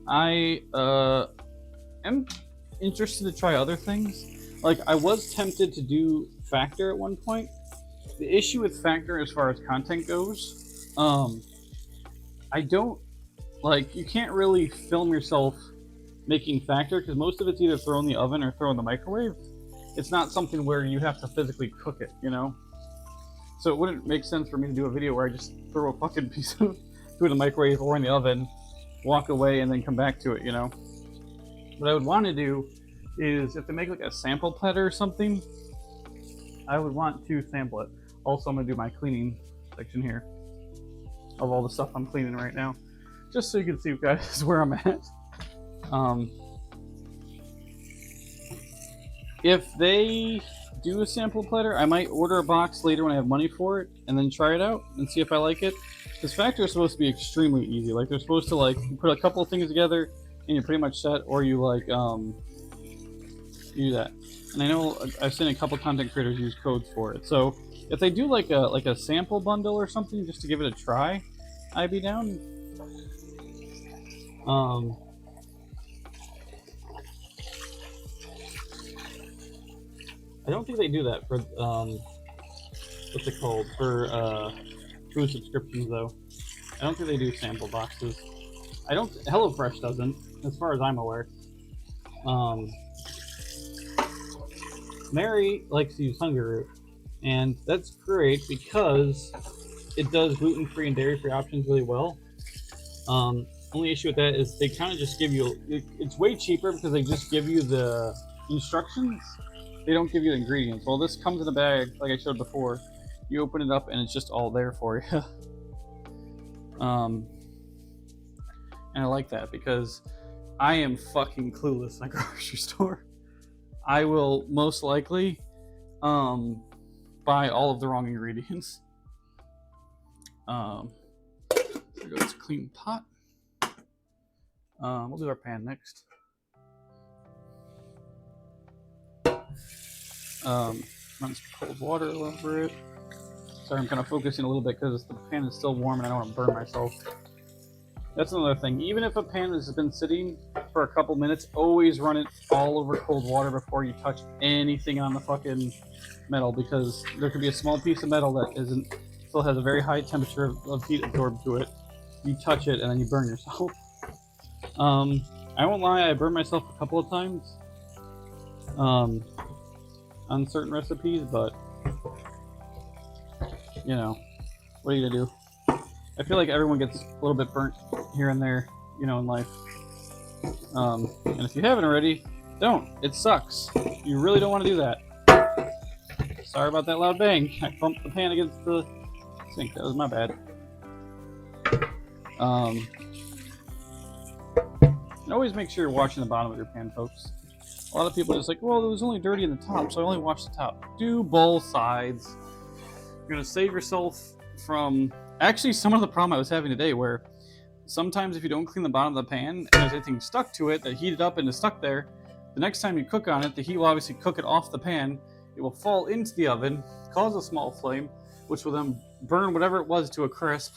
I am interested to try other things. Like, I was tempted to do Factor at one point. The issue with Factor as far as content goes, I don't, like, you can't really film yourself making Factor because most of it's either throw in the oven or throw in the microwave. It's not something where you have to physically cook it, you know? So it wouldn't make sense for me to do a video where I just throw a fucking piece of food in the microwave or in the oven, walk away, and then come back to it, you know? What I would want to do is, if they make like a sample platter or something, I would want to sample it. Also, I'm going to do my cleaning section here of all the stuff I'm cleaning right now, just so you can see, guys, where I'm at. If they do a sample platter, I might order a box later when I have money for it, and then try it out and see if I like it. This Factor is supposed to be extremely easy. Like, they're supposed to, like, you put a couple of things together and you're pretty much set, or you like you do that. And I know I've seen a couple content creators use codes for it. So if they do like a sample bundle or something just to give it a try, I'd be down. I don't think they do that for what's it called, for food subscriptions though. I don't think they do sample boxes. HelloFresh doesn't, as far as I'm aware. Mary likes to use Hungry Root, and that's great because it does gluten-free and dairy-free options really well. And Only issue with that is they kind of just give you, it's way cheaper because they just give you the instructions. They don't give you the ingredients. Well, this comes in a bag, like I showed before. You open it up and it's just all there for you. And I like that because I am fucking clueless in a grocery store. I will most likely buy all of the wrong ingredients. There goes a clean pot. We'll do our pan next. Run some cold water over it. Sorry, I'm kind of focusing a little bit because the pan is still warm and I don't want to burn myself. That's another thing. Even if a pan has been sitting for a couple minutes, always run it all over cold water before you touch anything on the fucking metal, because there could be a small piece of metal that still has a very high temperature of heat absorbed to it. You touch it and then you burn yourself. I won't lie, I burned myself a couple of times on certain recipes, but you know, what are you gonna do? I feel like everyone gets a little bit burnt here and there, you know, in life. And if you haven't already, don't. It sucks. You really don't want to do that. Sorry about that loud bang. I bumped the pan against the sink. That was my bad. And always make sure you're washing the bottom of your pan, folks. A lot of people are just like, well, it was only dirty in the top, so I only washed the top. Do both sides. You're going to save yourself from... Actually, some of the problem I was having today where sometimes if you don't clean the bottom of the pan and there's anything stuck to it that heated up and is stuck there, the next time you cook on it, the heat will obviously cook it off the pan. It will fall into the oven, cause a small flame, which will then burn whatever it was to a crisp.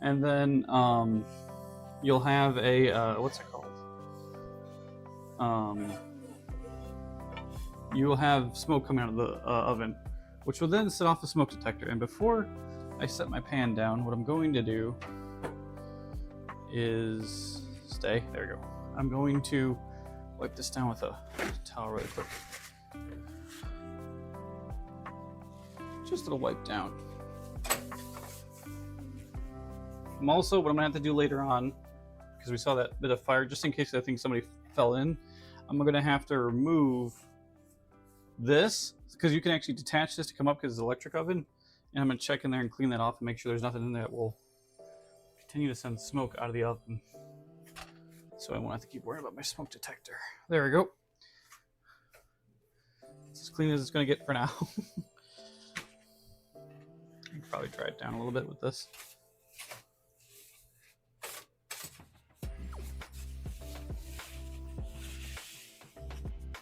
And then you'll have a, what's it called? You will have smoke coming out of the oven, which will then set off the smoke detector. And before I set my pan down, what I'm going to do is there we go. I'm going to wipe this down with a towel really quick. Just a little wipe down. I'm also, what I'm gonna have to do later on, because we saw that bit of fire, just in case I think somebody fell in, I'm gonna have to remove this, because you can actually detach this to come up because it's an electric oven. And I'm going to check in there and clean that off and make sure there's nothing in there that will continue to send smoke out of the oven. So I won't have to keep worrying about my smoke detector. There we go. It's as clean as it's going to get for now. I can probably dry it down a little bit with this.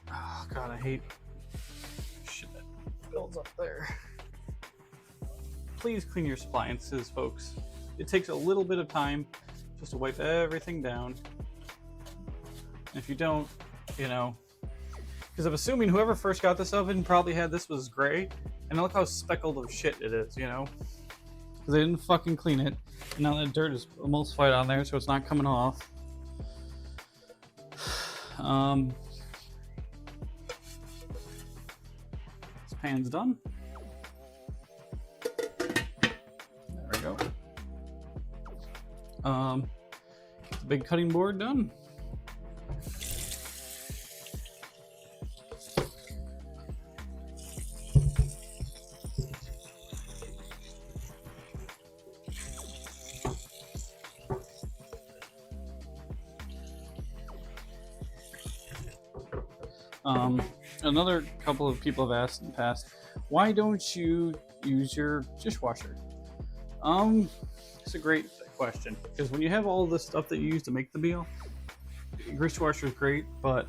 Oh god, I hate shit that builds up there. Please clean your appliances, folks. It takes a little bit of time just to wipe everything down. And if you don't, you know, because I'm assuming whoever first got this oven probably had this was gray, and look how speckled of shit it is, you know, because they didn't fucking clean it. And now that dirt is emulsified on there, so it's not coming off. This pan's done. The big cutting board done. Another couple of people have asked in the past, why don't you use your dishwasher? It's a great question, because when you have all this stuff that you use to make the meal, your dishwasher is great, but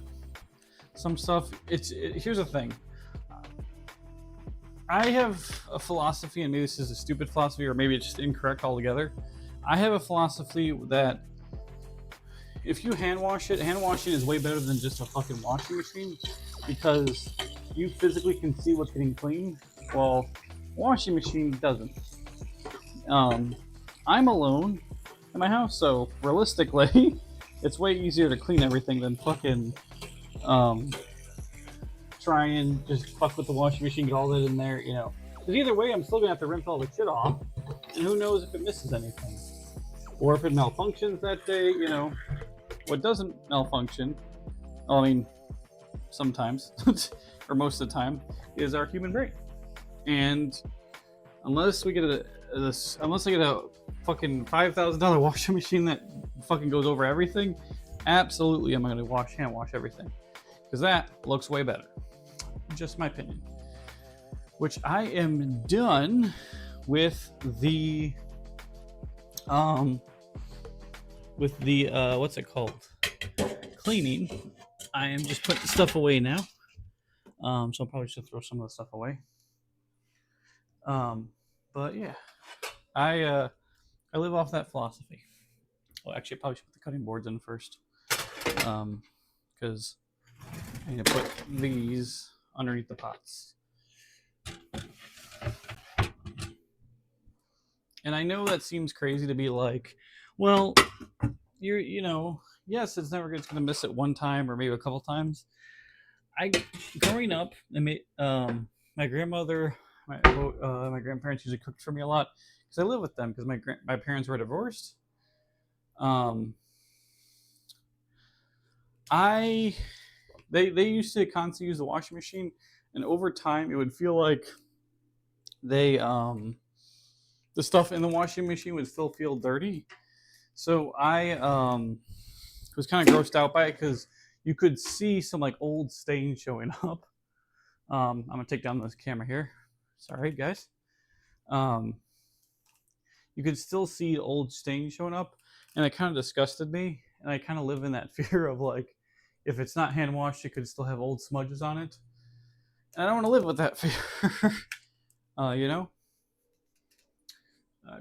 some stuff, here's the thing. I have a philosophy, and maybe this is a stupid philosophy, or maybe it's just incorrect altogether. I have a philosophy that if you hand wash it, hand washing is way better than just a fucking washing machine, because you physically can see what's getting cleaned, while washing machine doesn't. I'm alone in my house, so realistically, it's way easier to clean everything than fucking try and just fuck with the washing machine, get all that in there, you know. Because either way, I'm still gonna have to rinse all the shit off, and who knows if it misses anything. or if it malfunctions that day, you know, what doesn't malfunction, I mean, sometimes, or most of the time, is our human brain. And unless we get unless I get a fucking $5,000 washing machine that fucking goes over everything, absolutely I'm gonna hand wash everything, because that looks way better. Just my opinion. Which I am done with the what's it called? Cleaning. I am just putting stuff away now. So I'll probably just throw some of the stuff away. But yeah, I live off that philosophy. Well, actually, I probably should put the cutting boards in first, because I need to put these underneath the pots. And I know that seems crazy to be like, well, you know, yes, it's going to miss it one time or maybe a couple times. Growing up, my grandmother, my grandparents usually cooked for me a lot because I live with them because my parents were divorced. They used to constantly use the washing machine, and over time it would feel like the stuff in the washing machine would still feel dirty. So I was kind of grossed out by it because you could see some like old stains showing up. I'm gonna take down this camera here. Sorry, guys. You could still see old stains showing up, and it kind of disgusted me. And I kind of live in that fear of like, if it's not hand washed, it could still have old smudges on it. And I don't want to live with that fear. You know.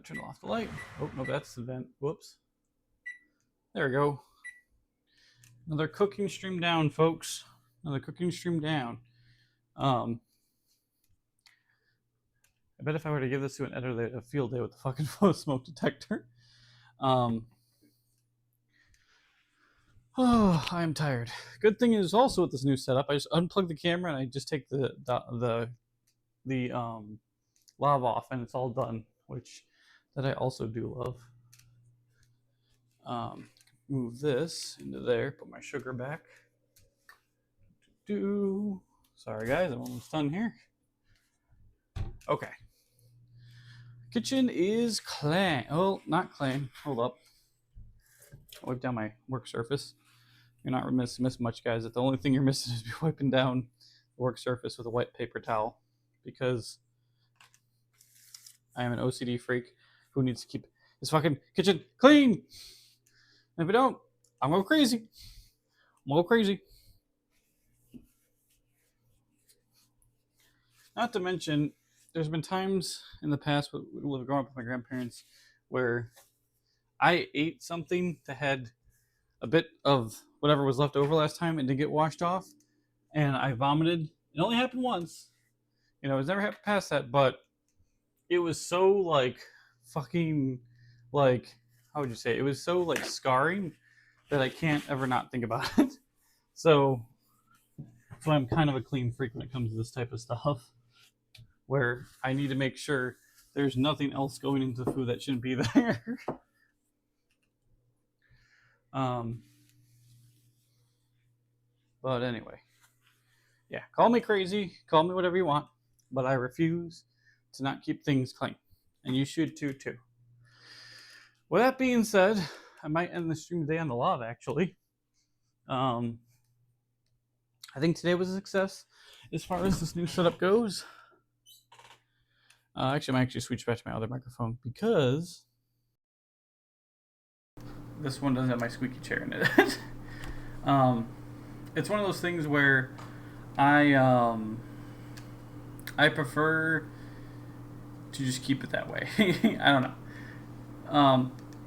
Turn off the light. Oh no, that's the vent. Whoops. There we go. Another cooking stream down, folks. Another cooking stream down. I bet if I were to give this to an editor, they'd have a field day with the fucking smoke detector. Oh, I am tired. Good thing is also with this new setup, I just unplug the camera and I just take the lav off, and it's all done, which that I also do love. Move this into there. Put my sugar back. Sorry, guys, I'm almost done here. Okay. Kitchen is clean. Oh, not clean. Hold up. I'll wipe down my work surface. You're not missing much, guys. The only thing you're missing is wiping down the work surface with a wet paper towel, because I am an OCD freak who needs to keep his fucking kitchen clean. And if I don't, I'm going crazy. Not to mention, there's been times in the past growing up with my grandparents where I ate something that had a bit of whatever was left over last time and didn't get washed off, and I vomited. It only happened once. You know, it's never happened past that, but it was so like fucking like, how would you say? It was so like scarring that I can't ever not think about it. So I'm kind of a clean freak when it comes to this type of stuff, where I need to make sure there's nothing else going into the food that shouldn't be there. But anyway, yeah, call me crazy, call me whatever you want, but I refuse to not keep things clean, and you should too. With that being said, I might end the stream today on the lava, actually. I think today was a success as far as this new setup goes. Actually, I might switch back to my other microphone because this one doesn't have my squeaky chair in it. It's one of those things where I prefer to just keep it that way. I don't know.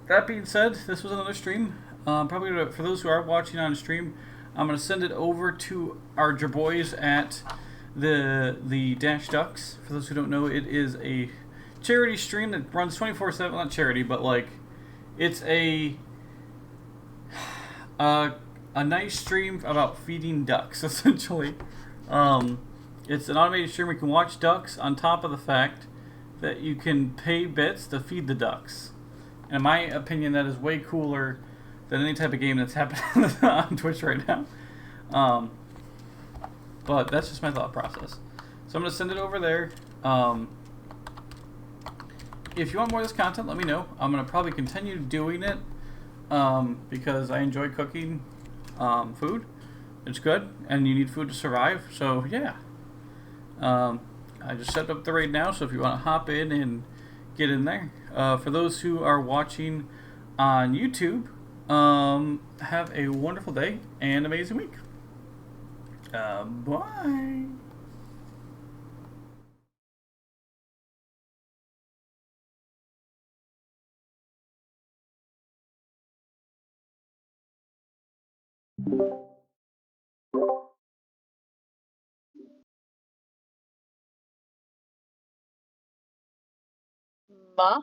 That being said, this was another stream. Probably for those who are watching on stream, I'm gonna send it over to our boys at the Dash Ducks. For those who don't know, it is a charity stream that runs 24/7. Not charity, but like it's a nice stream about feeding ducks, essentially. It's an automated stream where you can watch ducks on top of the fact that you can pay bits to feed the ducks. In my opinion, that is way cooler than any type of game that's happening on Twitch right now. Um, but that's just my thought process. So I'm going to send it over there. If you want more of this content, let me know. I'm going to probably continue doing it because I enjoy cooking food. It's good, and you need food to survive. So, yeah. I just set up the raid now, so if you want to hop in and get in there. For those who are watching on YouTube, have a wonderful day and amazing week. Bye. Ma?